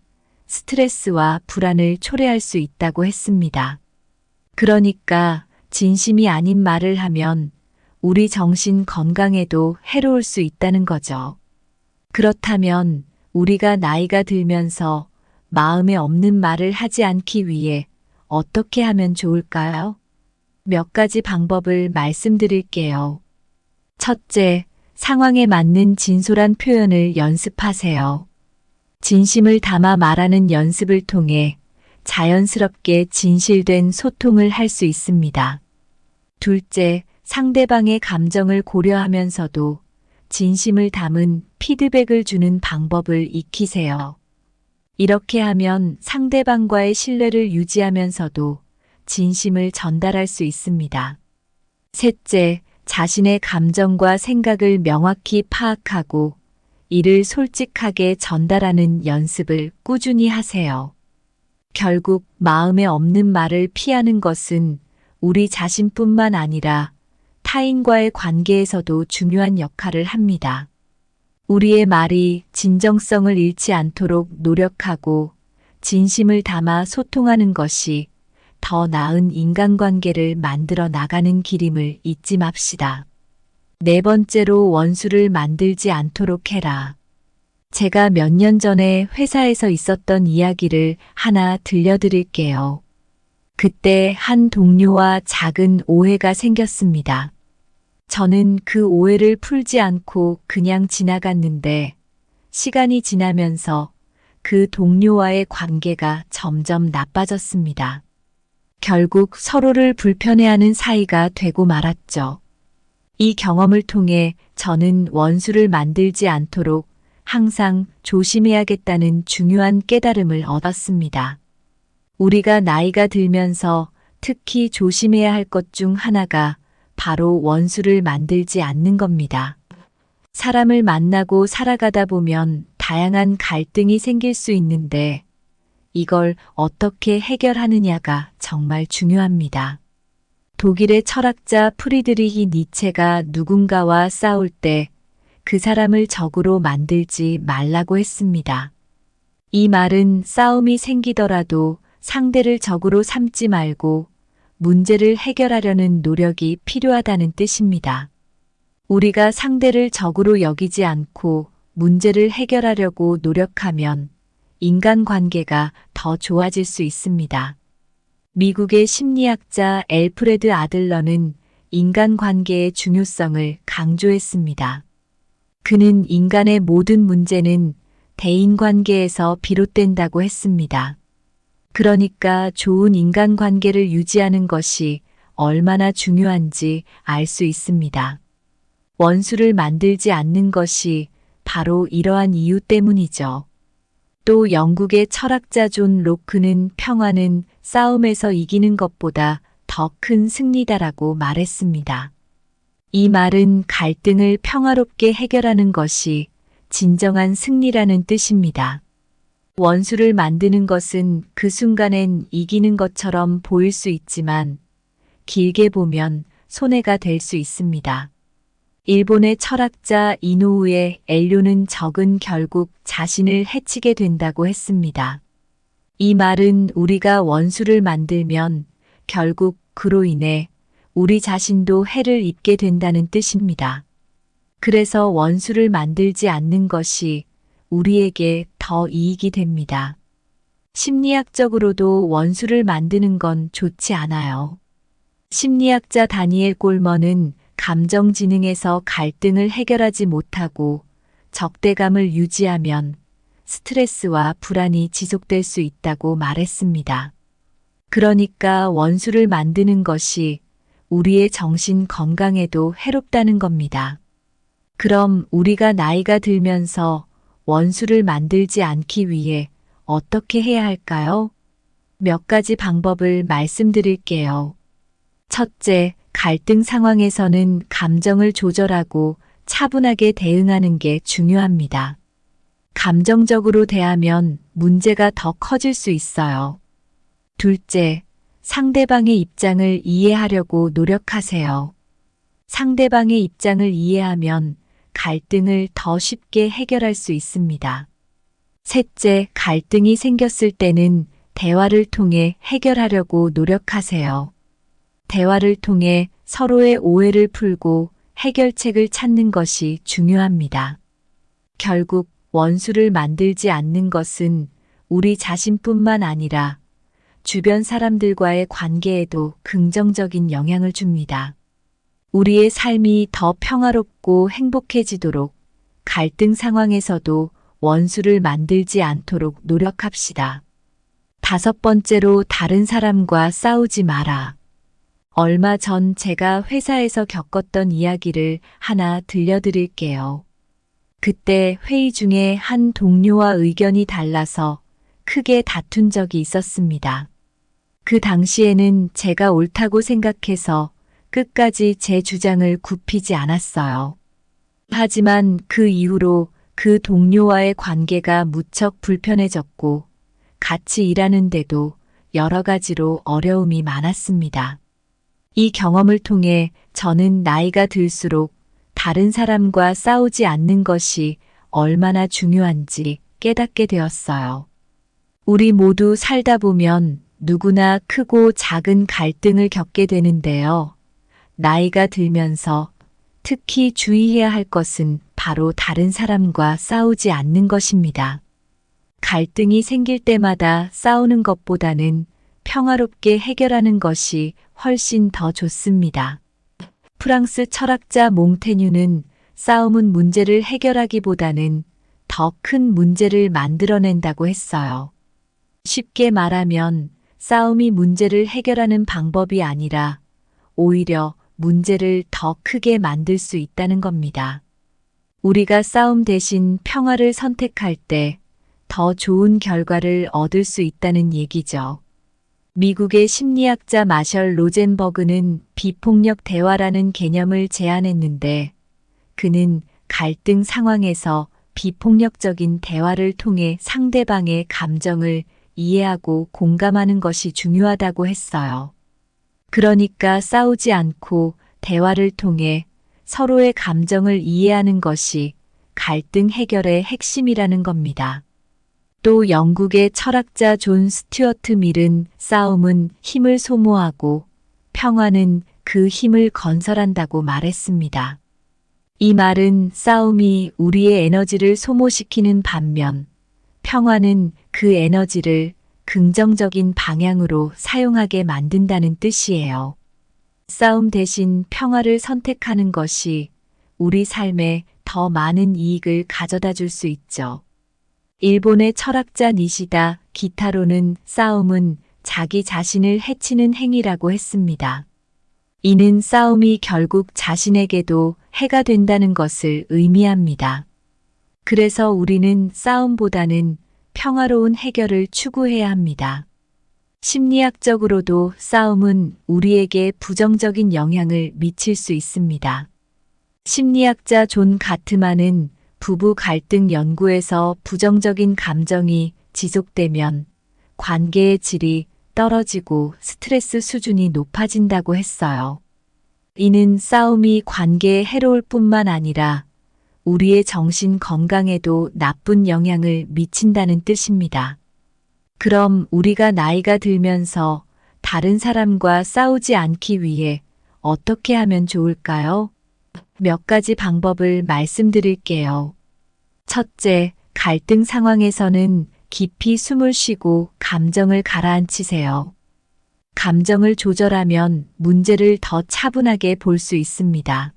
스트레스와 불안을 초래할 수 있다고 했습니다. 그러니까 진심이 아닌 말을 하면 우리 정신 건강에도 해로울 수 있다는 거죠. 그렇다면 우리가 나이가 들면서 마음에 없는 말을 하지 않기 위해 어떻게 하면 좋을까요? 몇 가지 방법을 말씀드릴게요. 첫째, 상황에 맞는 진솔한 표현을 연습하세요. 진심을 담아 말하는 연습을 통해 자연스럽게 진실된 소통을 할 수 있습니다. 둘째, 상대방의 감정을 고려하면서도 진심을 담은 피드백을 주는 방법을 익히세요. 이렇게 하면 상대방과의 신뢰를 유지하면서도 진심을 전달할 수 있습니다. 셋째, 자신의 감정과 생각을 명확히 파악하고 이를 솔직하게 전달하는 연습을 꾸준히 하세요. 결국 마음에 없는 말을 피하는 것은 우리 자신뿐만 아니라 타인과의 관계에서도 중요한 역할을 합니다. 우리의 말이 진정성을 잃지 않도록 노력하고 진심을 담아 소통하는 것이 더 나은 인간관계를 만들어 나가는 길임을 잊지 맙시다. 네 번째로 원수를 만들지 않도록 해라. 제가 몇 년 전에 회사에서 있었던 이야기를 하나 들려드릴게요. 그때 한 동료와 작은 오해가 생겼습니다. 저는 그 오해를 풀지 않고 그냥 지나갔는데 시간이 지나면서 그 동료와의 관계가 점점 나빠졌습니다. 결국 서로를 불편해하는 사이가 되고 말았죠. 이 경험을 통해 저는 원수를 만들지 않도록 항상 조심해야겠다는 중요한 깨달음을 얻었습니다. 우리가 나이가 들면서 특히 조심해야 할 것 중 하나가 바로 원수를 만들지 않는 겁니다. 사람을 만나고 살아가다 보면 다양한 갈등이 생길 수 있는데 이걸 어떻게 해결하느냐가 정말 중요합니다. 독일의 철학자 프리드리히 니체가 누군가와 싸울 때 그 사람을 적으로 만들지 말라고 했습니다. 이 말은 싸움이 생기더라도 상대를 적으로 삼지 말고 문제를 해결하려는 노력이 필요하다는 뜻입니다. 우리가 상대를 적으로 여기지 않고 문제를 해결하려고 노력하면 인간관계가 더 좋아질 수 있습니다. 미국의 심리학자 엘프레드 아들러는 인간관계의 중요성을 강조했습니다. 그는 인간의 모든 문제는 대인관계에서 비롯된다고 했습니다. 그러니까 좋은 인간관계를 유지하는 것이 얼마나 중요한지 알 수 있습니다. 원수를 만들지 않는 것이 바로 이러한 이유 때문이죠. 또 영국의 철학자 존 로크는 평화는 싸움에서 이기는 것보다 더 큰 승리다라고 말했습니다. 이 말은 갈등을 평화롭게 해결하는 것이 진정한 승리라는 뜻입니다. 원수를 만드는 것은 그 순간엔 이기는 것처럼 보일 수 있지만 길게 보면 손해가 될 수 있습니다. 일본의 철학자 이노우에 엘료는 적은 결국 자신을 해치게 된다고 했습니다. 이 말은 우리가 원수를 만들면 결국 그로 인해 우리 자신도 해를 입게 된다는 뜻입니다. 그래서 원수를 만들지 않는 것이 우리에게 더 이익이 됩니다. 심리학적으로도 원수를 만드는 건 좋지 않아요. 심리학자 다니엘 꼴먼은 감정지능에서 갈등을 해결하지 못하고 적대감을 유지하면 스트레스와 불안이 지속될 수 있다고 말했습니다. 그러니까 원수를 만드는 것이 우리의 정신 건강에도 해롭다는 겁니다. 그럼 우리가 나이가 들면서 원수를 만들지 않기 위해 어떻게 해야 할까요? 몇 가지 방법을 말씀드릴게요. 첫째, 갈등 상황에서는 감정을 조절하고 차분하게 대응하는 게 중요합니다. 감정적으로 대하면 문제가 더 커질 수 있어요. 둘째, 상대방의 입장을 이해하려고 노력하세요. 상대방의 입장을 이해하면 갈등을 더 쉽게 해결할 수 있습니다. 셋째, 갈등이 생겼을 때는 대화를 통해 해결하려고 노력하세요. 대화를 통해 서로의 오해를 풀고 해결책을 찾는 것이 중요합니다. 결국 원수를 만들지 않는 것은 우리 자신뿐만 아니라 주변 사람들과의 관계에도 긍정적인 영향을 줍니다. 우리의 삶이 더 평화롭고 행복해지도록 갈등 상황에서도 원수를 만들지 않도록 노력합시다. 다섯 번째로 다른 사람과 싸우지 마라. 얼마 전 제가 회사에서 겪었던 이야기를 하나 들려드릴게요. 그때 회의 중에 한 동료와 의견이 달라서 크게 다툰 적이 있었습니다. 그 당시에는 제가 옳다고 생각해서 끝까지 제 주장을 굽히지 않았어요. 하지만 그 이후로 그 동료와의 관계가 무척 불편해졌고 같이 일하는데도 여러 가지로 어려움이 많았습니다. 이 경험을 통해 저는 나이가 들수록 다른 사람과 싸우지 않는 것이 얼마나 중요한지 깨닫게 되었어요. 우리 모두 살다 보면 누구나 크고 작은 갈등을 겪게 되는데요. 나이가 들면서 특히 주의해야 할 것은 바로 다른 사람과 싸우지 않는 것입니다. 갈등이 생길 때마다 싸우는 것보다는 평화롭게 해결하는 것이 훨씬 더 좋습니다. 프랑스 철학자 몽테뉴는 싸움은 문제를 해결하기보다는 더 큰 문제를 만들어낸다고 했어요. 쉽게 말하면 싸움이 문제를 해결하는 방법이 아니라 오히려 문제를 더 크게 만들 수 있다는 겁니다. 우리가 싸움 대신 평화를 선택할 때 더 좋은 결과를 얻을 수 있다는 얘기죠. 미국의 심리학자 마셜 로젠버그는 비폭력 대화라는 개념을 제안했는데 그는 갈등 상황에서 비폭력적인 대화를 통해 상대방의 감정을 이해하고 공감하는 것이 중요하다고 했어요. 그러니까 싸우지 않고 대화를 통해 서로의 감정을 이해하는 것이 갈등 해결의 핵심이라는 겁니다. 또 영국의 철학자 존 스튜어트 밀은 싸움은 힘을 소모하고 평화는 그 힘을 건설한다고 말했습니다. 이 말은 싸움이 우리의 에너지를 소모시키는 반면 평화는 그 에너지를 긍정적인 방향으로 사용하게 만든다는 뜻이에요. 싸움 대신 평화를 선택하는 것이 우리 삶에 더 많은 이익을 가져다 줄 수 있죠. 일본의 철학자 니시다 기타로는 싸움은 자기 자신을 해치는 행위라고 했습니다. 이는 싸움이 결국 자신에게도 해가 된다는 것을 의미합니다. 그래서 우리는 싸움보다는 평화로운 해결을 추구해야 합니다. 심리학적으로도 싸움은 우리에게 부정적인 영향을 미칠 수 있습니다. 심리학자 존 가트만은 부부 갈등 연구에서 부정적인 감정이 지속되면 관계의 질이 떨어지고 스트레스 수준이 높아진다고 했어요. 이는 싸움이 관계에 해로울 뿐만 아니라 우리의 정신 건강에도 나쁜 영향을 미친다는 뜻입니다. 그럼 우리가 나이가 들면서 다른 사람과 싸우지 않기 위해 어떻게 하면 좋을까요? 몇 가지 방법을 말씀드릴게요. 첫째, 갈등 상황에서는 깊이 숨을 쉬고 감정을 가라앉히세요. 감정을 조절하면 문제를 더 차분하게 볼 수 있습니다.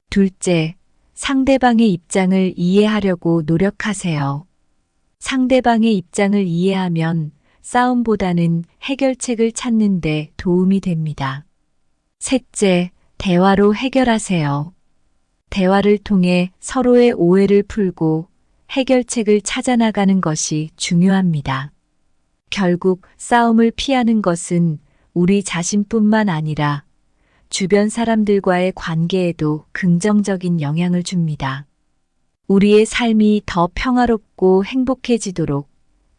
둘째, 상대방의 입장을 이해하려고 노력하세요. 상대방의 입장을 이해하면 싸움보다는 해결책을 찾는 데 도움이 됩니다. 셋째, 대화로 해결하세요. 대화를 통해 서로의 오해를 풀고 해결책을 찾아나가는 것이 중요합니다. 결국 싸움을 피하는 것은 우리 자신뿐만 아니라 주변 사람들과의 관계에도 긍정적인 영향을 줍니다. 우리의 삶이 더 평화롭고 행복해지도록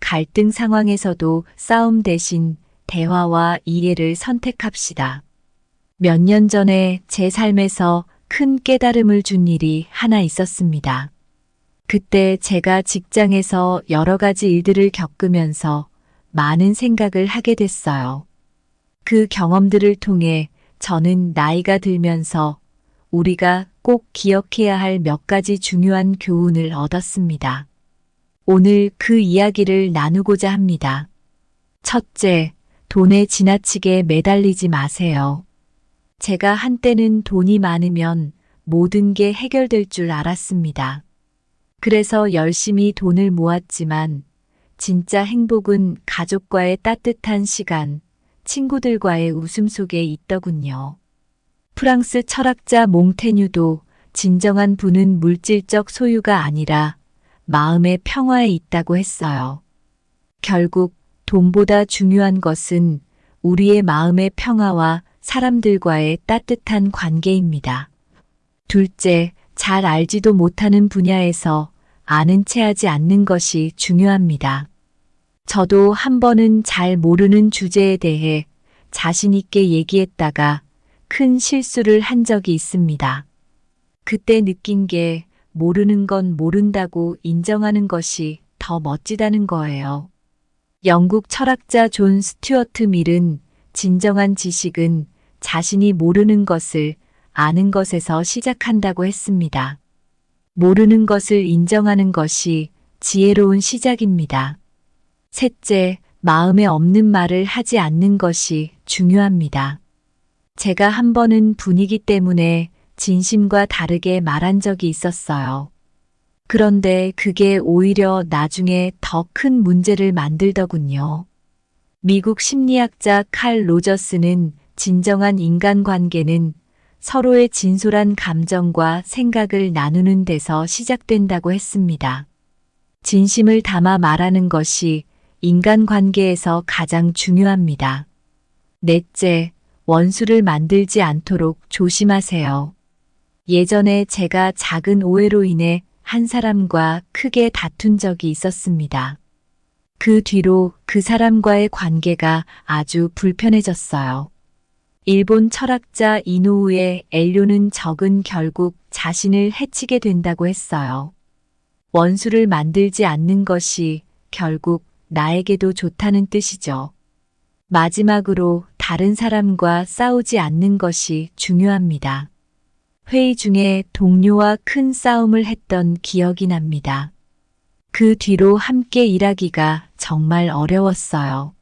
갈등 상황에서도 싸움 대신 대화와 이해를 선택합시다. 몇 년 전에 제 삶에서 큰 깨달음을 준 일이 하나 있었습니다. 그때 제가 직장에서 여러 가지 일들을 겪으면서 많은 생각을 하게 됐어요. 그 경험들을 통해 저는 나이가 들면서 우리가 꼭 기억해야 할 몇 가지 중요한 교훈을 얻었습니다. 오늘 그 이야기를 나누고자 합니다. 첫째, 돈에 지나치게 매달리지 마세요. 제가 한때는 돈이 많으면 모든 게 해결될 줄 알았습니다. 그래서 열심히 돈을 모았지만 진짜 행복은 가족과의 따뜻한 시간, 친구들과의 웃음 속에 있더군요. 프랑스 철학자 몽테뉴도 진정한 부는 물질적 소유가 아니라 마음의 평화에 있다고 했어요. 결국 돈보다 중요한 것은 우리의 마음의 평화와 사람들과의 따뜻한 관계입니다. 둘째, 잘 알지도 못하는 분야에서 아는 체 하지 않는 것이 중요합니다. 저도 한 번은 잘 모르는 주제에 대해 자신 있게 얘기했다가 큰 실수를 한 적이 있습니다. 그때 느낀 게 모르는 건 모른다고 인정하는 것이 더 멋지다는 거예요. 영국 철학자 존 스튜어트 밀은 진정한 지식은 자신이 모르는 것을 아는 것에서 시작한다고 했습니다. 모르는 것을 인정하는 것이 지혜로운 시작입니다. 셋째, 마음에 없는 말을 하지 않는 것이 중요합니다. 제가 한 번은 분위기 때문에 진심과 다르게 말한 적이 있었어요. 그런데 그게 오히려 나중에 더 큰 문제를 만들더군요. 미국 심리학자 칼 로저스는 진정한 인간관계는 서로의 진솔한 감정과 생각을 나누는 데서 시작된다고 했습니다. 진심을 담아 말하는 것이 인간관계에서 가장 중요합니다. 넷째, 원수를 만들지 않도록 조심하세요. 예전에 제가 작은 오해로 인해 한 사람과 크게 다툰 적이 있었습니다. 그 뒤로 그 사람과의 관계가 아주 불편해졌어요. 일본 철학자 이노우의 엘료는 적은 결국 자신을 해치게 된다고 했어요. 원수를 만들지 않는 것이 결국 나에게도 좋다는 뜻이죠. 마지막으로 다른 사람과 싸우지 않는 것이 중요합니다. 회의 중에 동료와 큰 싸움을 했던 기억이 납니다. 그 뒤로 함께 일하기가 정말 어려웠어요.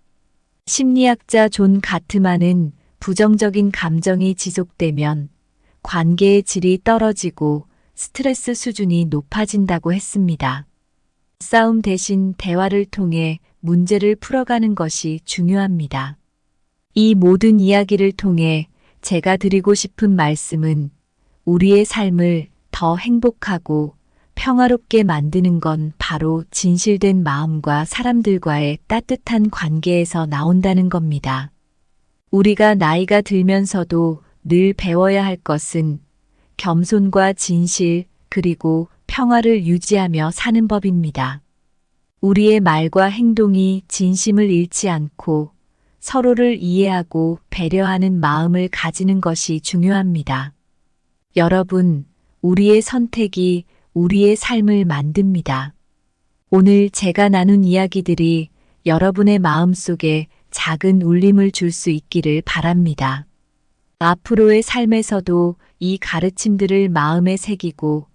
심리학자 존 가트만은 부정적인 감정이 지속되면 관계의 질이 떨어지고 스트레스 수준이 높아진다고 했습니다. 싸움 대신 대화를 통해 문제를 풀어가는 것이 중요합니다. 이 모든 이야기를 통해 제가 드리고 싶은 말씀은 우리의 삶을 더 행복하고 평화롭게 만드는 건 바로 진실된 마음과 사람들과의 따뜻한 관계에서 나온다는 겁니다. 우리가 나이가 들면서도 늘 배워야 할 것은 겸손과 진실 그리고 평화를 유지하며 사는 법입니다. 우리의 말과 행동이 진심을 잃지 않고 서로를 이해하고 배려하는 마음을 가지는 것이 중요합니다. 여러분, 우리의 선택이 우리의 삶을 만듭니다. 오늘 제가 나눈 이야기들이 여러분의 마음속에 작은 울림을 줄 수 있기를 바랍니다. 앞으로의 삶에서도 이 가르침들을 마음에 새기고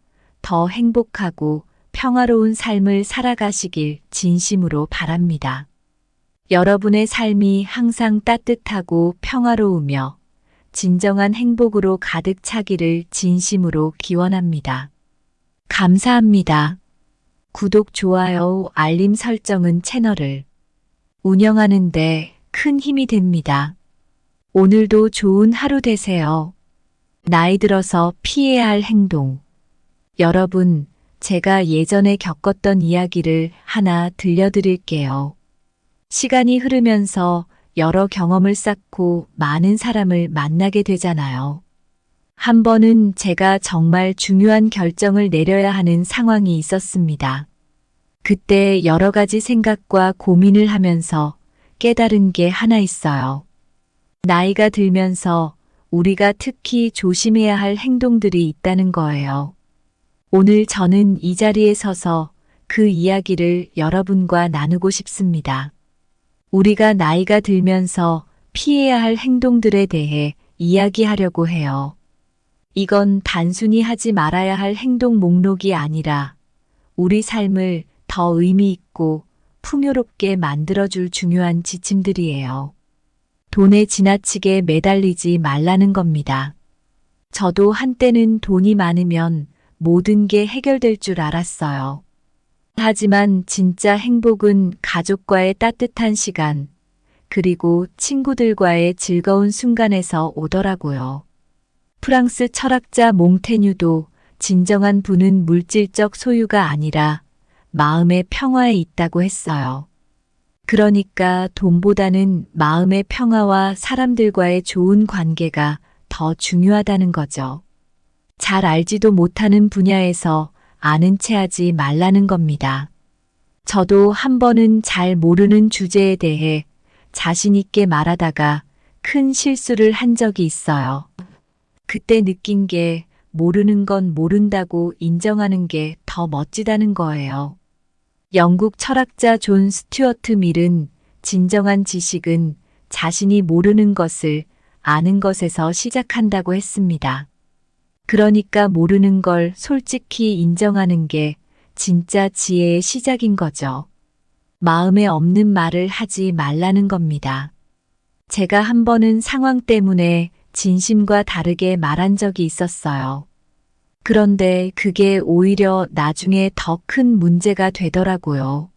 더 행복하고 평화로운 삶을 살아가시길 진심으로 바랍니다. 여러분의 삶이 항상 따뜻하고 평화로우며 진정한 행복으로 가득 차기를 진심으로 기원합니다. 감사합니다. 구독, 좋아요, 알림 설정은 채널을 운영하는 데 큰 힘이 됩니다. 오늘도 좋은 하루 되세요. 나이 들어서 피해야 할 행동. 여러분, 제가 예전에 겪었던 이야기를 하나 들려드릴게요. 시간이 흐르면서 여러 경험을 쌓고 많은 사람을 만나게 되잖아요. 한 번은 제가 정말 중요한 결정을 내려야 하는 상황이 있었습니다. 그때 여러 가지 생각과 고민을 하면서 깨달은 게 하나 있어요. 나이가 들면서 우리가 특히 조심해야 할 행동들이 있다는 거예요. 오늘 저는 이 자리에 서서 그 이야기를 여러분과 나누고 싶습니다. 우리가 나이가 들면서 피해야 할 행동들에 대해 이야기하려고 해요. 이건 단순히 하지 말아야 할 행동 목록이 아니라 우리 삶을 더 의미 있고 풍요롭게 만들어줄 중요한 지침들이에요. 돈에 지나치게 매달리지 말라는 겁니다. 저도 한때는 돈이 많으면 모든 게 해결될 줄 알았어요. 하지만 진짜 행복은 가족과의 따뜻한 시간, 그리고 친구들과의 즐거운 순간에서 오더라고요. 프랑스 철학자 몽테뉴도 진정한 부는 물질적 소유가 아니라 마음의 평화에 있다고 했어요. 그러니까 돈보다는 마음의 평화와 사람들과의 좋은 관계가 더 중요하다는 거죠. 잘 알지도 못하는 분야에서 아는 체 하지 말라는 겁니다. 저도 한 번은 잘 모르는 주제에 대해 자신 있게 말하다가 큰 실수를 한 적이 있어요. 그때 느낀 게 모르는 건 모른다고 인정하는 게 더 멋지다는 거예요. 영국 철학자 존 스튜어트 밀은 진정한 지식은 자신이 모르는 것을 아는 것에서 시작한다고 했습니다. 그러니까 모르는 걸 솔직히 인정하는 게 진짜 지혜의 시작인 거죠. 마음에 없는 말을 하지 말라는 겁니다. 제가 한 번은 상황 때문에 진심과 다르게 말한 적이 있었어요. 그런데 그게 오히려 나중에 더 큰 문제가 되더라고요.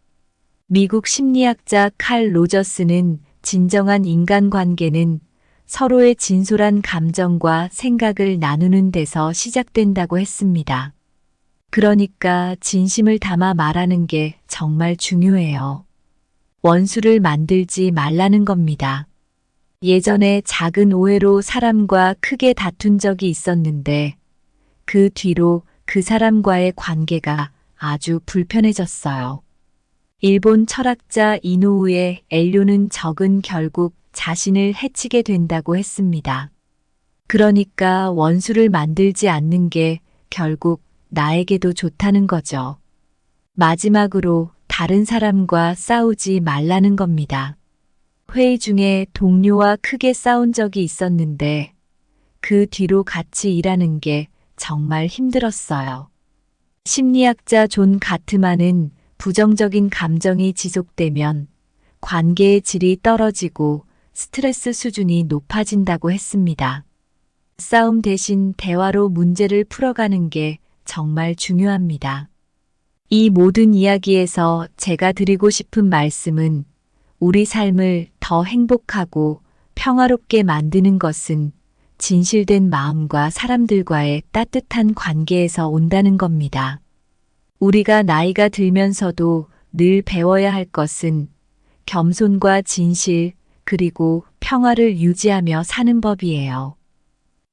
미국 심리학자 칼 로저스는 진정한 인간관계는 서로의 진솔한 감정과 생각을 나누는 데서 시작된다고 했습니다. 그러니까 진심을 담아 말하는 게 정말 중요해요. 원수를 만들지 말라는 겁니다. 예전에 작은 오해로 사람과 크게 다툰 적이 있었는데 그 뒤로 그 사람과의 관계가 아주 불편해졌어요. 일본 철학자 이노우의 엘료는 적은 결국 자신을 해치게 된다고 했습니다. 그러니까 원수를 만들지 않는 게 결국 나에게도 좋다는 거죠. 마지막으로 다른 사람과 싸우지 말라는 겁니다. 회의 중에 동료와 크게 싸운 적이 있었는데 그 뒤로 같이 일하는 게 정말 힘들었어요. 심리학자 존 가트만은 부정적인 감정이 지속되면 관계의 질이 떨어지고 스트레스 수준이 높아진다고 했습니다. 싸움 대신 대화로 문제를 풀어가는 게 정말 중요합니다. 이 모든 이야기에서 제가 드리고 싶은 말씀은 우리 삶을 더 행복하고 평화롭게 만드는 것은 진실된 마음과 사람들과의 따뜻한 관계에서 온다는 겁니다. 우리가 나이가 들면서도 늘 배워야 할 것은 겸손과 진실 그리고 평화를 유지하며 사는 법이에요.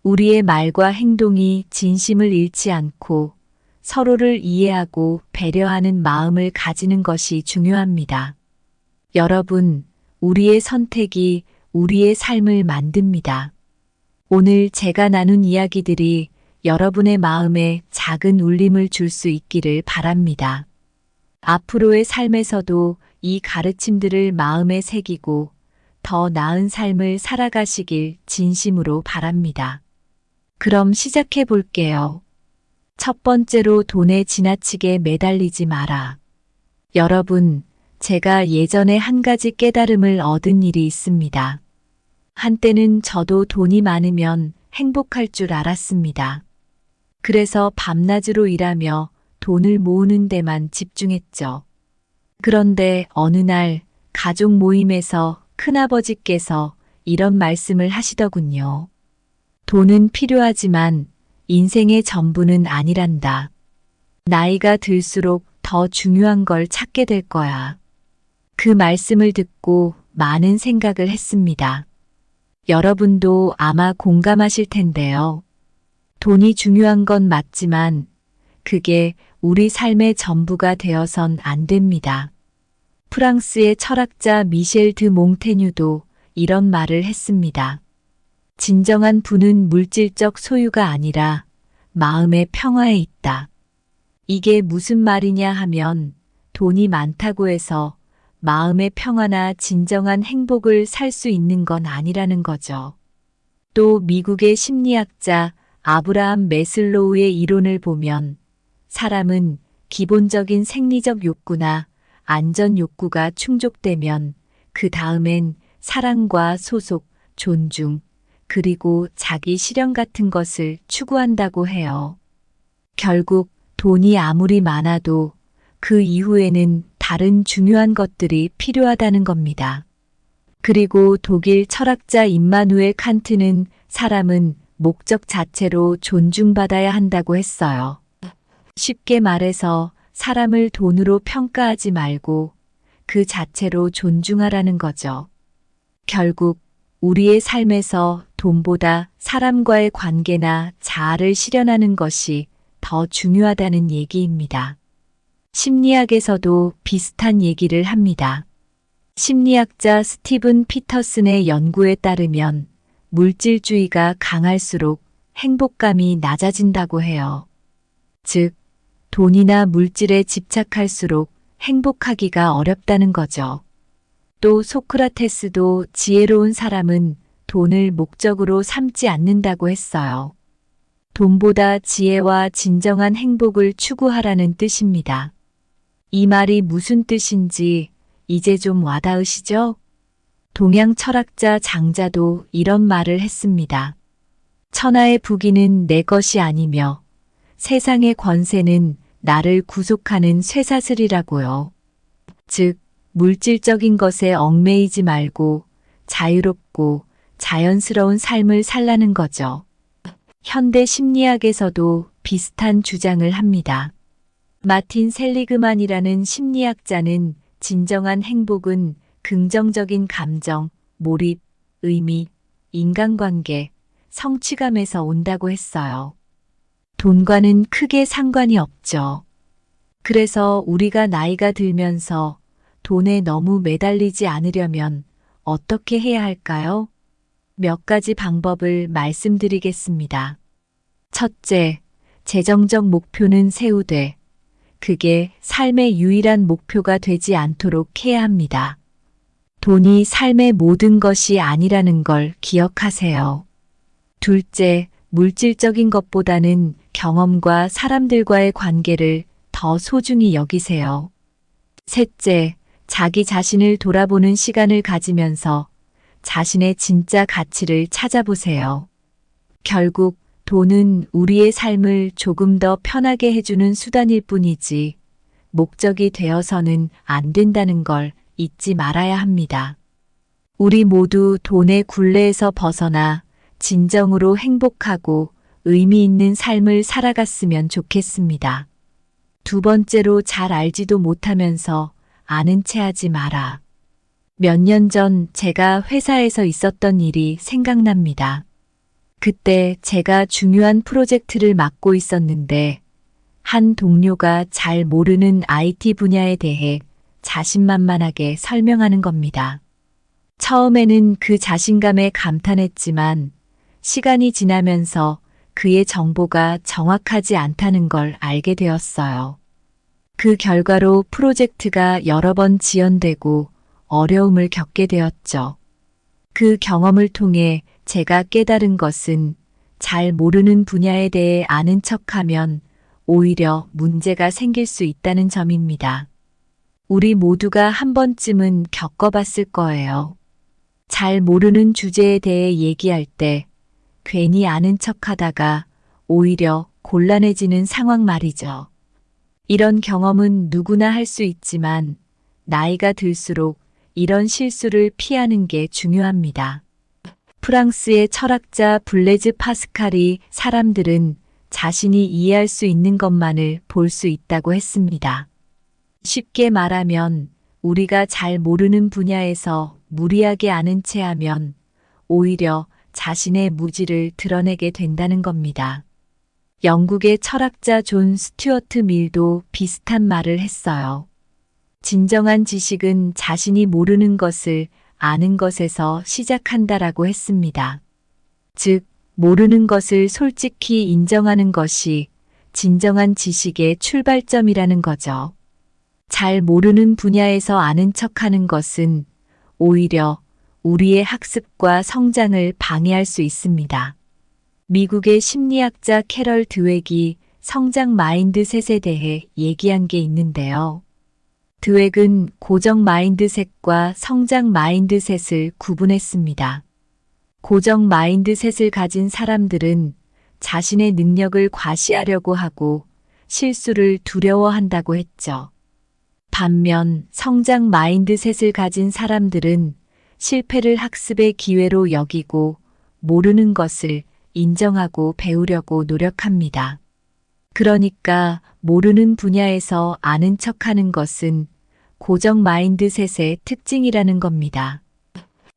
우리의 말과 행동이 진심을 잃지 않고 서로를 이해하고 배려하는 마음을 가지는 것이 중요합니다. 여러분, 우리의 선택이 우리의 삶을 만듭니다. 오늘 제가 나눈 이야기들이 여러분의 마음에 작은 울림을 줄 수 있기를 바랍니다. 앞으로의 삶에서도 이 가르침들을 마음에 새기고 더 나은 삶을 살아가시길 진심으로 바랍니다. 그럼 시작해 볼게요. 첫 번째로 돈에 지나치게 매달리지 마라. 여러분, 제가 예전에 한 가지 깨달음을 얻은 일이 있습니다. 한때는 저도 돈이 많으면 행복할 줄 알았습니다. 그래서 밤낮으로 일하며 돈을 모으는 데만 집중했죠. 그런데 어느 날 가족 모임에서 큰아버지께서 이런 말씀을 하시더군요. 돈은 필요하지만 인생의 전부는 아니란다. 나이가 들수록 더 중요한 걸 찾게 될 거야. 그 말씀을 듣고 많은 생각을 했습니다. 여러분도 아마 공감하실 텐데요. 돈이 중요한 건 맞지만 그게 우리 삶의 전부가 되어선 안 됩니다. 프랑스의 철학자 미셸 드 몽테뉴도 이런 말을 했습니다. 진정한 부는 물질적 소유가 아니라 마음의 평화에 있다. 이게 무슨 말이냐 하면 돈이 많다고 해서 마음의 평화나 진정한 행복을 살 수 있는 건 아니라는 거죠. 또 미국의 심리학자 아브라함 매슬로우의 이론을 보면 사람은 기본적인 생리적 욕구나 안전 욕구가 충족되면 그 다음엔 사랑과 소속, 존중, 그리고 자기 실현 같은 것을 추구한다고 해요. 결국 돈이 아무리 많아도 그 이후에는 다른 중요한 것들이 필요하다는 겁니다. 그리고 독일 철학자 임마누엘 칸트는 사람은 목적 자체로 존중받아야 한다고 했어요. 쉽게 말해서 사람을 돈으로 평가하지 말고 그 자체로 존중하라는 거죠. 결국 우리의 삶에서 돈보다 사람과의 관계나 자아를 실현하는 것이 더 중요하다는 얘기입니다. 심리학에서도 비슷한 얘기를 합니다. 심리학자 스티븐 피터슨의 연구에 따르면 물질주의가 강할수록 행복감이 낮아진다고 해요. 즉, 돈이나 물질에 집착할수록 행복하기가 어렵다는 거죠. 또 소크라테스도 지혜로운 사람은 돈을 목적으로 삼지 않는다고 했어요. 돈보다 지혜와 진정한 행복을 추구하라는 뜻입니다. 이 말이 무슨 뜻인지 이제 좀 와닿으시죠? 동양 철학자 장자도 이런 말을 했습니다. 천하의 부귀는 내 것이 아니며 세상의 권세는 나를 구속하는 쇠사슬이라고요. 즉, 물질적인 것에 얽매이지 말고 자유롭고 자연스러운 삶을 살라는 거죠. 현대 심리학에서도 비슷한 주장을 합니다. 마틴 셀리그만이라는 심리학자는 진정한 행복은 긍정적인 감정, 몰입, 의미, 인간관계, 성취감에서 온다고 했어요. 돈과는 크게 상관이 없죠. 그래서 우리가 나이가 들면서 돈에 너무 매달리지 않으려면 어떻게 해야 할까요? 몇 가지 방법을 말씀드리겠습니다. 첫째, 재정적 목표는 세우되 그게 삶의 유일한 목표가 되지 않도록 해야 합니다. 돈이 삶의 모든 것이 아니라는 걸 기억하세요. 둘째, 물질적인 것보다는 경험과 사람들과의 관계를 더 소중히 여기세요. 셋째, 자기 자신을 돌아보는 시간을 가지면서 자신의 진짜 가치를 찾아보세요. 결국 돈은 우리의 삶을 조금 더 편하게 해주는 수단일 뿐이지 목적이 되어서는 안 된다는 걸 잊지 말아야 합니다. 우리 모두 돈의 굴레에서 벗어나 진정으로 행복하고 의미 있는 삶을 살아갔으면 좋겠습니다. 두 번째로 잘 알지도 못하면서 아는 체 하지 마라. 몇 년 전 제가 회사에서 있었던 일이 생각납니다. 그때 제가 중요한 프로젝트를 맡고 있었는데 한 동료가 잘 모르는 IT 분야에 대해 자신만만하게 설명하는 겁니다. 처음에는 그 자신감에 감탄했지만 시간이 지나면서 그의 정보가 정확하지 않다는 걸 알게 되었어요. 그 결과로 프로젝트가 여러 번 지연되고 어려움을 겪게 되었죠. 그 경험을 통해 제가 깨달은 것은 잘 모르는 분야에 대해 아는 척하면 오히려 문제가 생길 수 있다는 점입니다. 우리 모두가 한 번쯤은 겪어봤을 거예요. 잘 모르는 주제에 대해 얘기할 때 괜히 아는 척하다가 오히려 곤란해지는 상황 말이죠. 이런 경험은 누구나 할 수 있지만 나이가 들수록 이런 실수를 피하는 게 중요합니다. 프랑스의 철학자 블레즈 파스칼이 사람들은 자신이 이해할 수 있는 것만을 볼 수 있다고 했습니다. 쉽게 말하면 우리가 잘 모르는 분야에서 무리하게 아는 체 하면 오히려 자신의 무지를 드러내게 된다는 겁니다. 영국의 철학자 존 스튜어트 밀도 비슷한 말을 했어요. 진정한 지식은 자신이 모르는 것을 아는 것에서 시작한다라고 했습니다. 즉, 모르는 것을 솔직히 인정하는 것이 진정한 지식의 출발점이라는 거죠. 잘 모르는 분야에서 아는 척하는 것은 오히려 우리의 학습과 성장을 방해할 수 있습니다. 미국의 심리학자 캐럴 드웩이 성장 마인드셋에 대해 얘기한 게 있는데요. 드웩은 고정 마인드셋과 성장 마인드셋을 구분했습니다. 고정 마인드셋을 가진 사람들은 자신의 능력을 과시하려고 하고 실수를 두려워한다고 했죠. 반면 성장 마인드셋을 가진 사람들은 실패를 학습의 기회로 여기고 모르는 것을 인정하고 배우려고 노력합니다. 그러니까 모르는 분야에서 아는 척하는 것은 고정 마인드셋의 특징이라는 겁니다.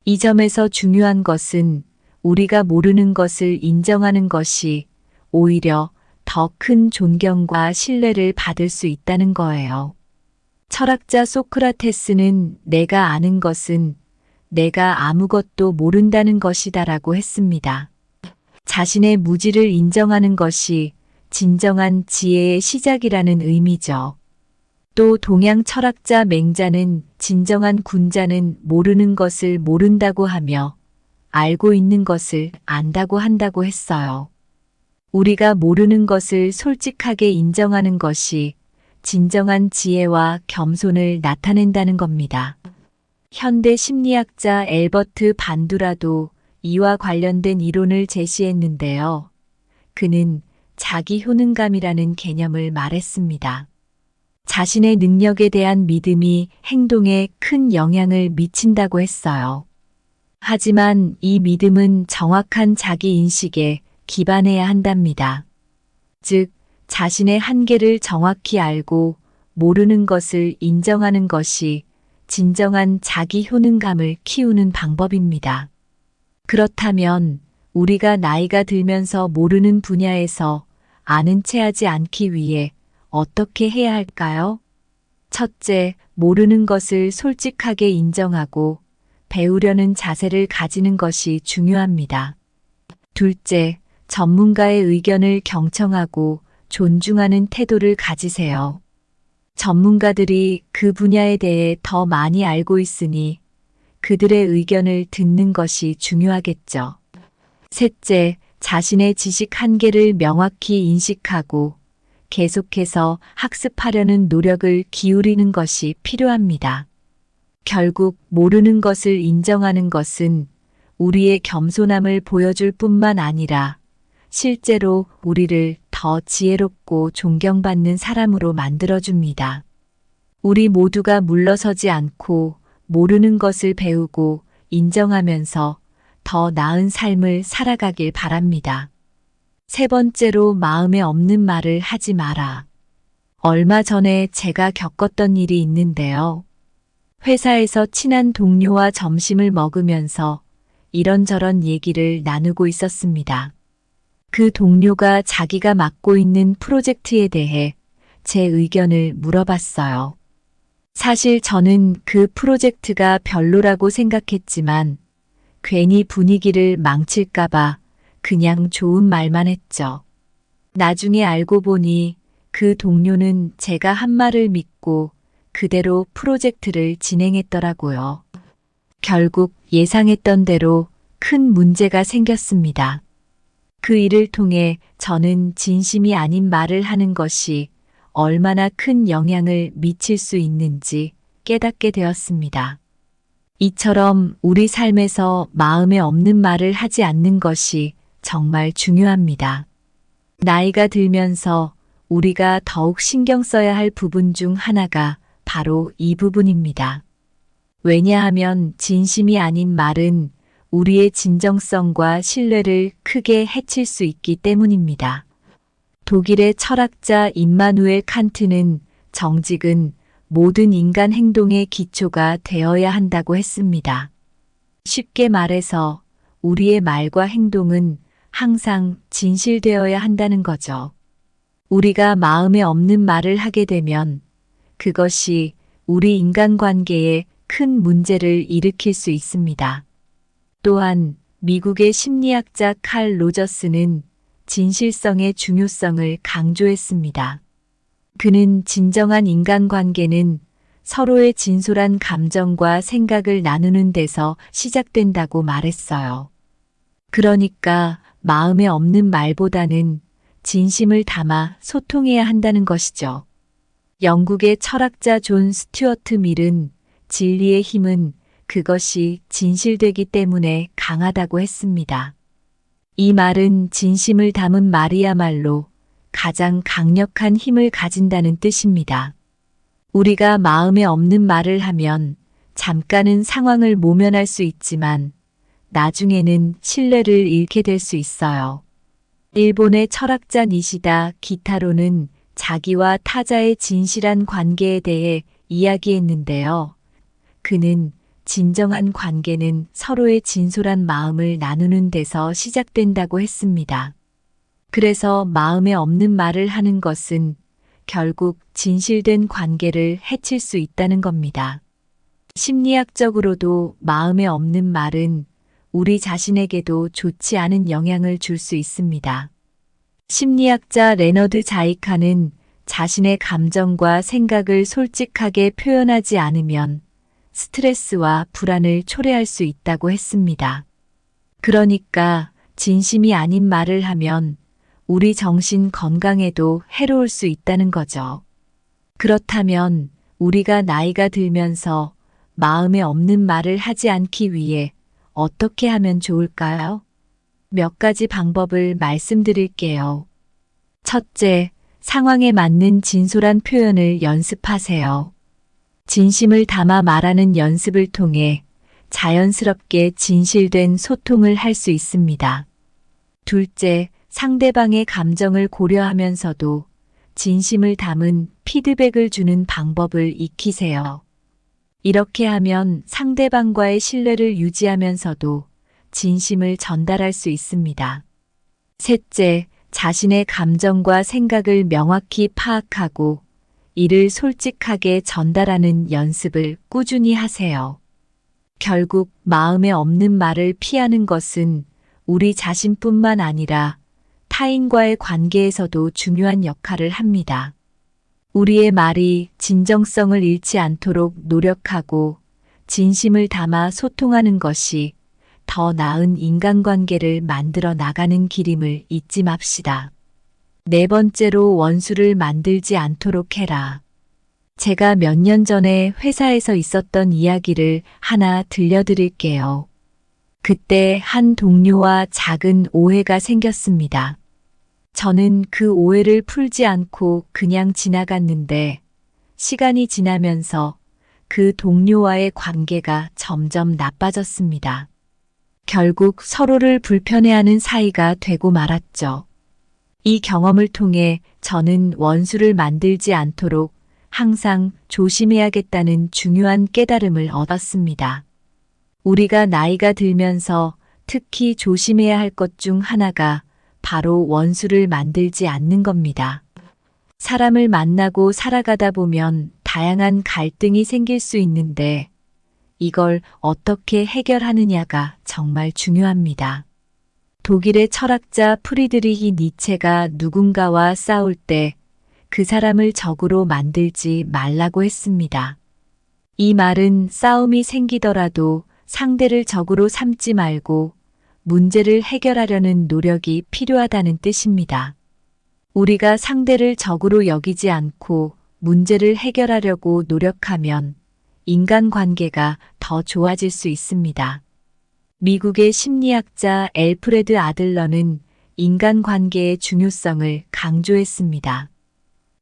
이 점에서 중요한 것은 우리가 모르는 것을 인정하는 것이 오히려 더 큰 존경과 신뢰를 받을 수 있다는 거예요. 철학자 소크라테스는 내가 아는 것은 내가 아무것도 모른다는 것이다라고 했습니다. 자신의 무지를 인정하는 것이 진정한 지혜의 시작이라는 의미죠. 또 동양 철학자 맹자는 진정한 군자는 모르는 것을 모른다고 하며 알고 있는 것을 안다고 한다고 했어요. 우리가 모르는 것을 솔직하게 인정하는 것이 진정한 지혜와 겸손을 나타낸다는 겁니다. 현대 심리학자 앨버트 반두라도 이와 관련된 이론을 제시했는데요. 그는 자기 효능감이라는 개념을 말했습니다. 자신의 능력에 대한 믿음이 행동에 큰 영향을 미친다고 했어요. 하지만 이 믿음은 정확한 자기 인식에 기반해야 한답니다. 즉, 자신의 한계를 정확히 알고 모르는 것을 인정하는 것이 진정한 자기 효능감을 키우는 방법입니다. 그렇다면 우리가 나이가 들면서 모르는 분야에서 아는 체 하지 않기 위해 어떻게 해야 할까요? 첫째, 모르는 것을 솔직하게 인정하고 배우려는 자세를 가지는 것이 중요합니다. 둘째, 전문가의 의견을 경청하고 존중하는 태도를 가지세요. 전문가들이 그 분야에 대해 더 많이 알고 있으니 그들의 의견을 듣는 것이 중요하겠죠. 셋째, 자신의 지식 한계를 명확히 인식하고 계속해서 학습하려는 노력을 기울이는 것이 필요합니다. 결국 모르는 것을 인정하는 것은 우리의 겸손함을 보여줄 뿐만 아니라 실제로 우리를 더 지혜롭고 존경받는 사람으로 만들어줍니다. 우리 모두가 물러서지 않고 모르는 것을 배우고 인정하면서 더 나은 삶을 살아가길 바랍니다. 세 번째로 마음에 없는 말을 하지 마라. 얼마 전에 제가 겪었던 일이 있는데요. 회사에서 친한 동료와 점심을 먹으면서 이런저런 얘기를 나누고 있었습니다. 그 동료가 자기가 맡고 있는 프로젝트에 대해 제 의견을 물어봤어요. 사실 저는 그 프로젝트가 별로라고 생각했지만 괜히 분위기를 망칠까봐 그냥 좋은 말만 했죠. 나중에 알고 보니 그 동료는 제가 한 말을 믿고 그대로 프로젝트를 진행했더라고요. 결국 예상했던 대로 큰 문제가 생겼습니다. 그 일을 통해 저는 진심이 아닌 말을 하는 것이 얼마나 큰 영향을 미칠 수 있는지 깨닫게 되었습니다. 이처럼 우리 삶에서 마음에 없는 말을 하지 않는 것이 정말 중요합니다. 나이가 들면서 우리가 더욱 신경 써야 할 부분 중 하나가 바로 이 부분입니다. 왜냐하면 진심이 아닌 말은 우리의 진정성과 신뢰를 크게 해칠 수 있기 때문입니다. 독일의 철학자 임마누엘 칸트는 정직은 모든 인간 행동의 기초가 되어야 한다고 했습니다. 쉽게 말해서 우리의 말과 행동은 항상 진실되어야 한다는 거죠. 우리가 마음에 없는 말을 하게 되면 그것이 우리 인간관계에 큰 문제를 일으킬 수 있습니다. 또한 미국의 심리학자 칼 로저스는 진실성의 중요성을 강조했습니다. 그는 진정한 인간관계는 서로의 진솔한 감정과 생각을 나누는 데서 시작된다고 말했어요. 그러니까 마음에 없는 말보다는 진심을 담아 소통해야 한다는 것이죠. 영국의 철학자 존 스튜어트 밀은 진리의 힘은 그것이 진실되기 때문에 강하다고 했습니다. 이 말은 진심을 담은 말이야말로 가장 강력한 힘을 가진다는 뜻입니다. 우리가 마음에 없는 말을 하면 잠깐은 상황을 모면할 수 있지만 나중에는 신뢰를 잃게 될 수 있어요. 일본의 철학자 니시다 기타로는 자기와 타자의 진실한 관계에 대해 이야기했는데요. 그는 진정한 관계는 서로의 진솔한 마음을 나누는 데서 시작된다고 했습니다. 그래서 마음에 없는 말을 하는 것은 결국 진실된 관계를 해칠 수 있다는 겁니다. 심리학적으로도 마음에 없는 말은 우리 자신에게도 좋지 않은 영향을 줄 수 있습니다. 심리학자 레너드 자이카는 자신의 감정과 생각을 솔직하게 표현하지 않으면 스트레스와 불안을 초래할 수 있다고 했습니다. 그러니까 진심이 아닌 말을 하면 우리 정신 건강에도 해로울 수 있다는 거죠. 그렇다면 우리가 나이가 들면서 마음에 없는 말을 하지 않기 위해 어떻게 하면 좋을까요? 몇 가지 방법을 말씀드릴게요. 첫째, 상황에 맞는 진솔한 표현을 연습하세요. 진심을 담아 말하는 연습을 통해 자연스럽게 진실된 소통을 할 수 있습니다. 둘째, 상대방의 감정을 고려하면서도 진심을 담은 피드백을 주는 방법을 익히세요. 이렇게 하면 상대방과의 신뢰를 유지하면서도 진심을 전달할 수 있습니다. 셋째, 자신의 감정과 생각을 명확히 파악하고 이를 솔직하게 전달하는 연습을 꾸준히 하세요. 결국 마음에 없는 말을 피하는 것은 우리 자신뿐만 아니라 타인과의 관계에서도 중요한 역할을 합니다. 우리의 말이 진정성을 잃지 않도록 노력하고 진심을 담아 소통하는 것이 더 나은 인간관계를 만들어 나가는 길임을 잊지 맙시다. 네 번째로 원수를 만들지 않도록 해라. 제가 몇 년 전에 회사에서 있었던 이야기를 하나 들려드릴게요. 그때 한 동료와 작은 오해가 생겼습니다. 저는 그 오해를 풀지 않고 그냥 지나갔는데 시간이 지나면서 그 동료와의 관계가 점점 나빠졌습니다. 결국 서로를 불편해하는 사이가 되고 말았죠. 이 경험을 통해 저는 원수를 만들지 않도록 항상 조심해야겠다는 중요한 깨달음을 얻었습니다. 우리가 나이가 들면서 특히 조심해야 할 것 중 하나가 바로 원수를 만들지 않는 겁니다. 사람을 만나고 살아가다 보면 다양한 갈등이 생길 수 있는데 이걸 어떻게 해결하느냐가 정말 중요합니다. 독일의 철학자 프리드리히 니체가 누군가와 싸울 때 그 사람을 적으로 만들지 말라고 했습니다. 이 말은 싸움이 생기더라도 상대를 적으로 삼지 말고 문제를 해결하려는 노력이 필요하다는 뜻입니다. 우리가 상대를 적으로 여기지 않고 문제를 해결하려고 노력하면 인간관계가 더 좋아질 수 있습니다. 미국의 심리학자 엘프레드 아들러는 인간관계의 중요성을 강조했습니다.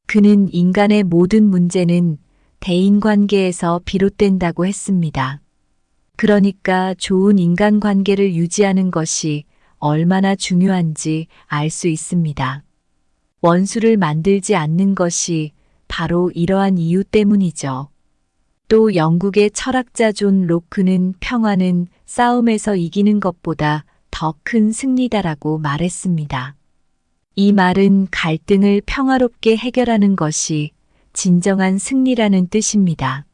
그는 인간의 모든 문제는 대인관계에서 비롯된다고 했습니다. 그러니까 좋은 인간관계를 유지하는 것이 얼마나 중요한지 알 수 있습니다. 원수를 만들지 않는 것이 바로 이러한 이유 때문이죠. 또 영국의 철학자 존 로크는 평화는 싸움에서 이기는 것보다 더 큰 승리다라고 말했습니다. 이 말은 갈등을 평화롭게 해결하는 것이 진정한 승리라는 뜻입니다.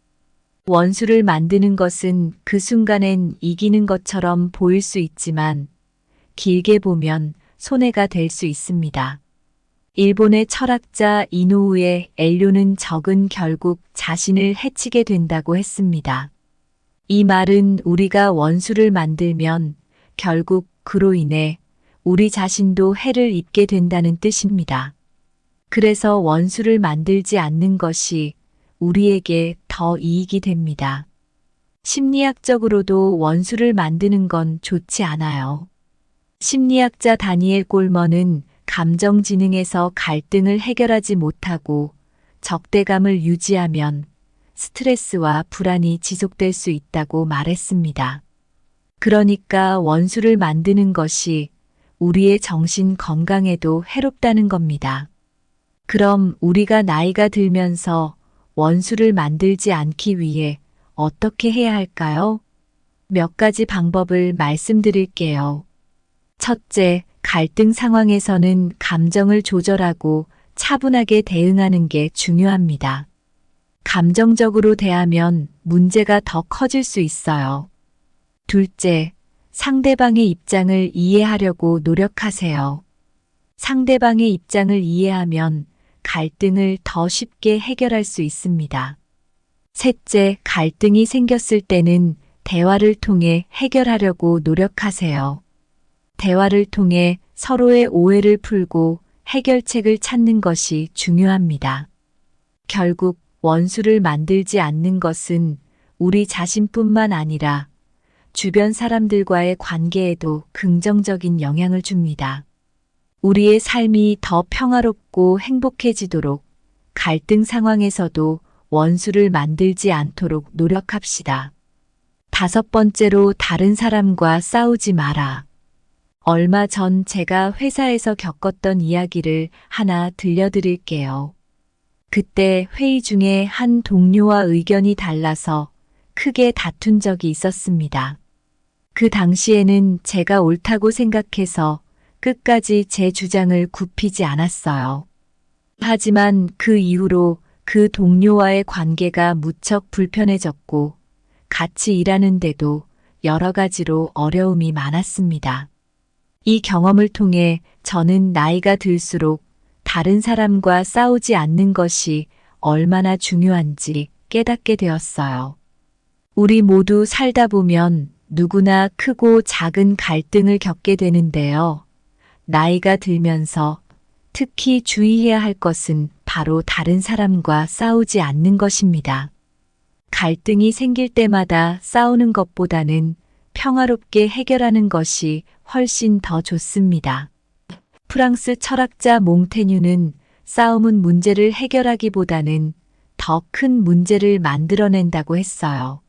원수를 만드는 것은 그 순간엔 이기는 것처럼 보일 수 있지만 길게 보면 손해가 될 수 있습니다. 일본의 철학자 이노우에 엘료는 적은 결국 자신을 해치게 된다고 했습니다. 이 말은 우리가 원수를 만들면 결국 그로 인해 우리 자신도 해를 입게 된다는 뜻입니다. 그래서 원수를 만들지 않는 것이 우리에게 더 이익이 됩니다. 심리학적으로도 원수를 만드는 건 좋지 않아요. 심리학자 다니엘 꼴먼은 감정지능에서 갈등을 해결하지 못하고 적대감을 유지하면 스트레스와 불안이 지속될 수 있다고 말했습니다. 그러니까 원수를 만드는 것이 우리의 정신 건강에도 해롭다는 겁니다. 그럼 우리가 나이가 들면서 원수를 만들지 않기 위해 어떻게 해야 할까요? 몇 가지 방법을 말씀드릴게요. 첫째, 갈등 상황에서는 감정을 조절하고 차분하게 대응하는 게 중요합니다. 감정적으로 대하면 문제가 더 커질 수 있어요. 둘째, 상대방의 입장을 이해하려고 노력하세요. 상대방의 입장을 이해하면 갈등을 더 쉽게 해결할 수 있습니다. 셋째, 갈등이 생겼을 때는 대화를 통해 해결하려고 노력하세요. 대화를 통해 서로의 오해를 풀고 해결책을 찾는 것이 중요합니다. 결국 원수를 만들지 않는 것은 우리 자신뿐만 아니라 주변 사람들과의 관계에도 긍정적인 영향을 줍니다. 우리의 삶이 더 평화롭고 행복해지도록 갈등 상황에서도 원수를 만들지 않도록 노력합시다. 5번째로 다른 사람과 싸우지 마라. 얼마 전 제가 회사에서 겪었던 이야기를 하나 들려드릴게요. 그때 회의 중에 한 동료와 의견이 달라서 크게 다툰 적이 있었습니다. 그 당시에는 제가 옳다고 생각해서 끝까지 제 주장을 굽히지 않았어요. 하지만 그 이후로 그 동료와의 관계가 무척 불편해졌고 같이 일하는데도 여러 가지로 어려움이 많았습니다. 이 경험을 통해 저는 나이가 들수록 다른 사람과 싸우지 않는 것이 얼마나 중요한지 깨닫게 되었어요. 우리 모두 살다 보면 누구나 크고 작은 갈등을 겪게 되는데요. 나이가 들면서 특히 주의해야 할 것은 바로 다른 사람과 싸우지 않는 것입니다. 갈등이 생길 때마다 싸우는 것보다는 평화롭게 해결하는 것이 훨씬 더 좋습니다. 프랑스 철학자 몽테뉴는 싸움은 문제를 해결하기보다는 더 큰 문제를 만들어낸다고 했어요.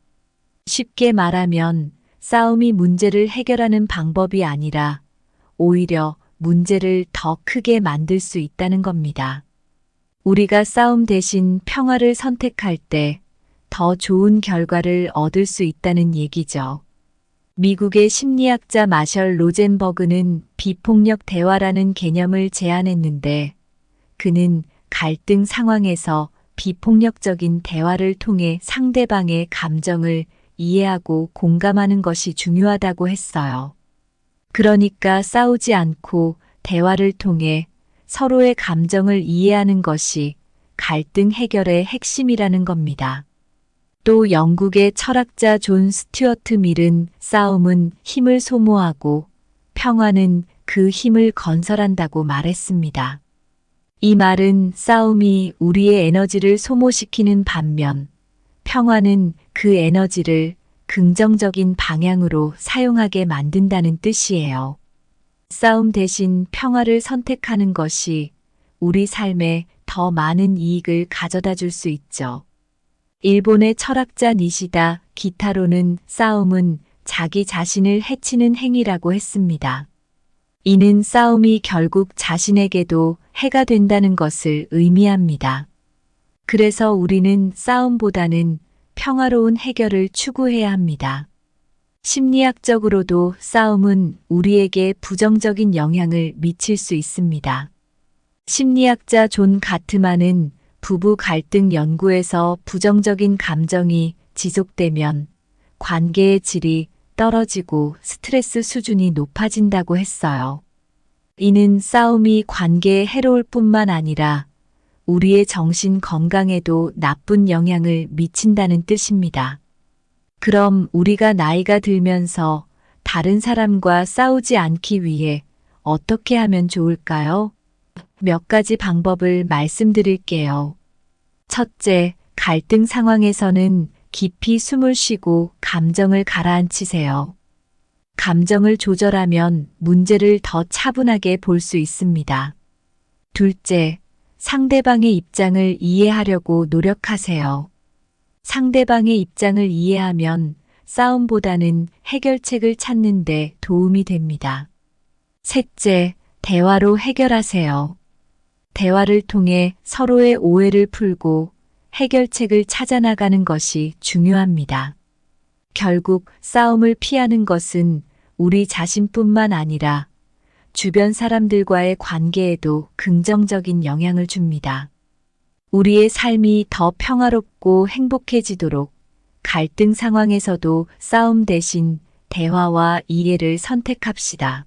쉽게 말하면 싸움이 문제를 해결하는 방법이 아니라 오히려 문제를 더 크게 만들 수 있다는 겁니다. 우리가 싸움 대신 평화를 선택할 때 더 좋은 결과를 얻을 수 있다는 얘기죠. 미국의 심리학자 마셜 로젠버그는 비폭력 대화라는 개념을 제안했는데 그는 갈등 상황에서 비폭력적인 대화를 통해 상대방의 감정을 이해하고 공감하는 것이 중요하다고 했어요. 그러니까 싸우지 않고 대화를 통해 서로의 감정을 이해하는 것이 갈등 해결의 핵심이라는 겁니다. 또 영국의 철학자 존 스튜어트 밀은 싸움은 힘을 소모하고 평화는 그 힘을 건설한다고 말했습니다. 이 말은 싸움이 우리의 에너지를 소모시키는 반면 평화는 그 에너지를 긍정적인 방향으로 사용하게 만든다는 뜻이에요. 싸움 대신 평화를 선택하는 것이 우리 삶에 더 많은 이익을 가져다 줄 수 있죠. 일본의 철학자 니시다 기타로는 싸움은 자기 자신을 해치는 행위라고 했습니다. 이는 싸움이 결국 자신에게도 해가 된다는 것을 의미합니다. 그래서 우리는 싸움보다는 평화로운 해결을 추구해야 합니다. 심리학적으로도 싸움은 우리에게 부정적인 영향을 미칠 수 있습니다. 심리학자 존 가트만은 부부 갈등 연구에서 부정적인 감정이 지속되면 관계의 질이 떨어지고 스트레스 수준이 높아진다고 했어요. 이는 싸움이 관계에 해로울 뿐만 아니라 우리의 정신 건강에도 나쁜 영향을 미친다는 뜻입니다. 그럼 우리가 나이가 들면서 다른 사람과 싸우지 않기 위해 어떻게 하면 좋을까요? 몇 가지 방법을 말씀드릴게요. 첫째, 갈등 상황에서는 깊이 숨을 쉬고 감정을 가라앉히세요. 감정을 조절하면 문제를 더 차분하게 볼 수 있습니다. 둘째, 상대방의 입장을 이해하려고 노력하세요. 상대방의 입장을 이해하면 싸움보다는 해결책을 찾는 데 도움이 됩니다. 셋째, 대화로 해결하세요. 대화를 통해 서로의 오해를 풀고 해결책을 찾아나가는 것이 중요합니다. 결국 싸움을 피하는 것은 우리 자신뿐만 아니라 주변 사람들과의 관계에도 긍정적인 영향을 줍니다. 우리의 삶이 더 평화롭고 행복해지도록 갈등 상황에서도 싸움 대신 대화와 이해를 선택합시다.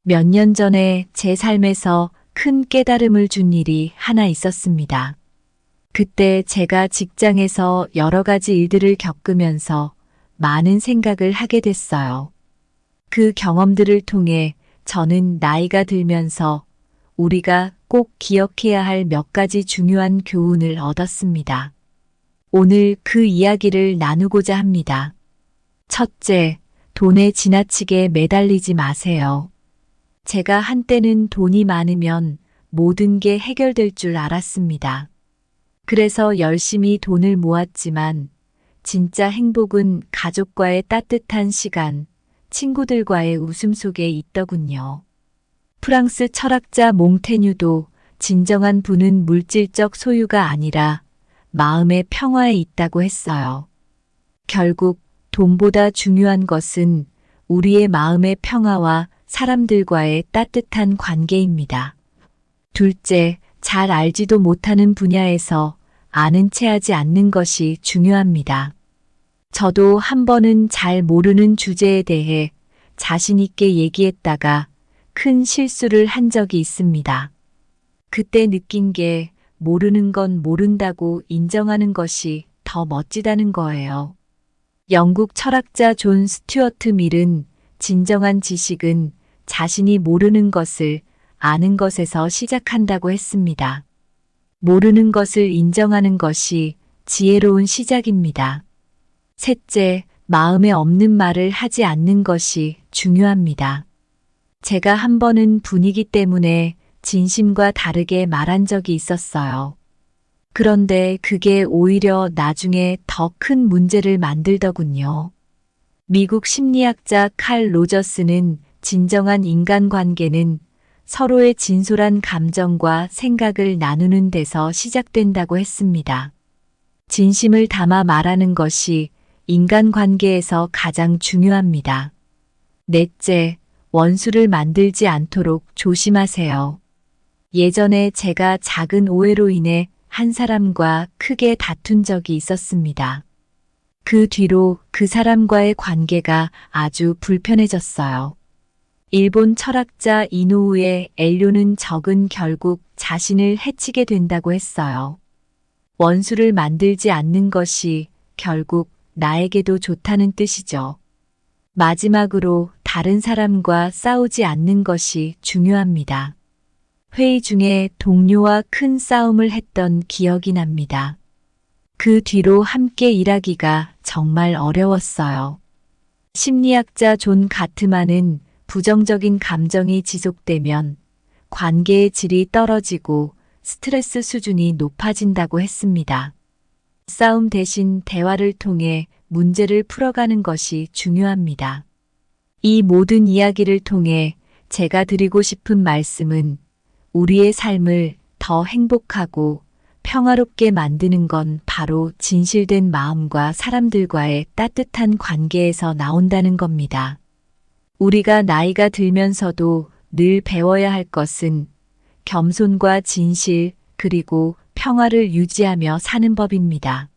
몇 년 전에 제 삶에서 큰 깨달음을 준 일이 하나 있었습니다. 그때 제가 직장에서 여러 가지 일들을 겪으면서 많은 생각을 하게 됐어요. 그 경험들을 통해 저는 나이가 들면서 우리가 꼭 기억해야 할 몇 가지 중요한 교훈을 얻었습니다. 오늘 그 이야기를 나누고자 합니다. 첫째, 돈에 지나치게 매달리지 마세요. 제가 한때는 돈이 많으면 모든 게 해결될 줄 알았습니다. 그래서 열심히 돈을 모았지만 진짜 행복은 가족과의 따뜻한 시간, 친구들과의 웃음 속에 있더군요. 프랑스 철학자 몽테뉴도 진정한 부는 물질적 소유가 아니라 마음의 평화에 있다고 했어요. 결국 돈보다 중요한 것은 우리의 마음의 평화와 사람들과의 따뜻한 관계입니다. 둘째, 잘 알지도 못하는 분야에서 아는 체 하지 않는 것이 중요합니다. 저도 한 번은 잘 모르는 주제에 대해 자신 있게 얘기했다가 큰 실수를 한 적이 있습니다. 그때 느낀 게 모르는 건 모른다고 인정하는 것이 더 멋지다는 거예요. 영국 철학자 존 스튜어트 밀은 진정한 지식은 자신이 모르는 것을 아는 것에서 시작한다고 했습니다. 모르는 것을 인정하는 것이 지혜로운 시작입니다. 셋째, 마음에 없는 말을 하지 않는 것이 중요합니다. 제가 한 번은 분위기 때문에 진심과 다르게 말한 적이 있었어요. 그런데 그게 오히려 나중에 더 큰 문제를 만들더군요. 미국 심리학자 칼 로저스는 진정한 인간관계는 서로의 진솔한 감정과 생각을 나누는 데서 시작된다고 했습니다. 진심을 담아 말하는 것이 인간관계에서 가장 중요합니다. 넷째, 원수를 만들지 않도록 조심하세요. 예전에 제가 작은 오해로 인해 한 사람과 크게 다툰 적이 있었습니다. 그 뒤로 그 사람과의 관계가 아주 불편해졌어요. 일본 철학자 이노우의 엘료는 적은 결국 자신을 해치게 된다고 했어요. 원수를 만들지 않는 것이 결국 나에게도 좋다는 뜻이죠. 마지막으로 다른 사람과 싸우지 않는 것이 중요합니다. 회의 중에 동료와 큰 싸움을 했던 기억이 납니다. 그 뒤로 함께 일하기가 정말 어려웠어요. 심리학자 존 가트만은 부정적인 감정이 지속되면 관계의 질이 떨어지고 스트레스 수준이 높아진다고 했습니다. 싸움 대신 대화를 통해 문제를 풀어가는 것이 중요합니다. 이 모든 이야기를 통해 제가 드리고 싶은 말씀은 우리의 삶을 더 행복하고 평화롭게 만드는 건 바로 진실된 마음과 사람들과의 따뜻한 관계에서 나온다는 겁니다. 우리가 나이가 들면서도 늘 배워야 할 것은 겸손과 진실 그리고 평화를 유지하며 사는 법입니다.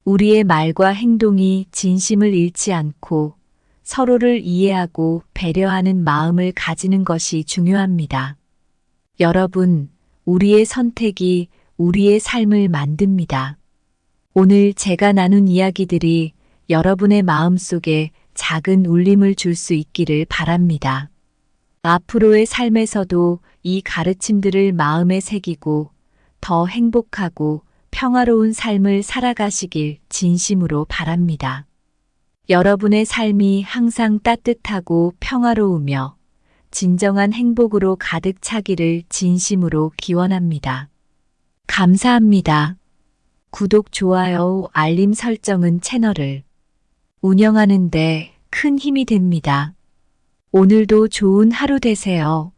우리의 말과 행동이 진심을 잃지 않고 서로를 이해하고 배려하는 마음을 가지는 것이 중요합니다. 여러분, 우리의 선택이 우리의 삶을 만듭니다. 오늘 제가 나눈 이야기들이 여러분의 마음속에 작은 울림을 줄 수 있기를 바랍니다. 앞으로의 삶에서도 이 가르침들을 마음에 새기고 더 행복하고 평화로운 삶을 살아가시길 진심으로 바랍니다. 여러분의 삶이 항상 따뜻하고 평화로우며 진정한 행복으로 가득 차기를 진심으로 기원합니다. 감사합니다. 구독, 좋아요, 알림 설정은 채널을 운영하는 데 큰 힘이 됩니다. 오늘도 좋은 하루 되세요.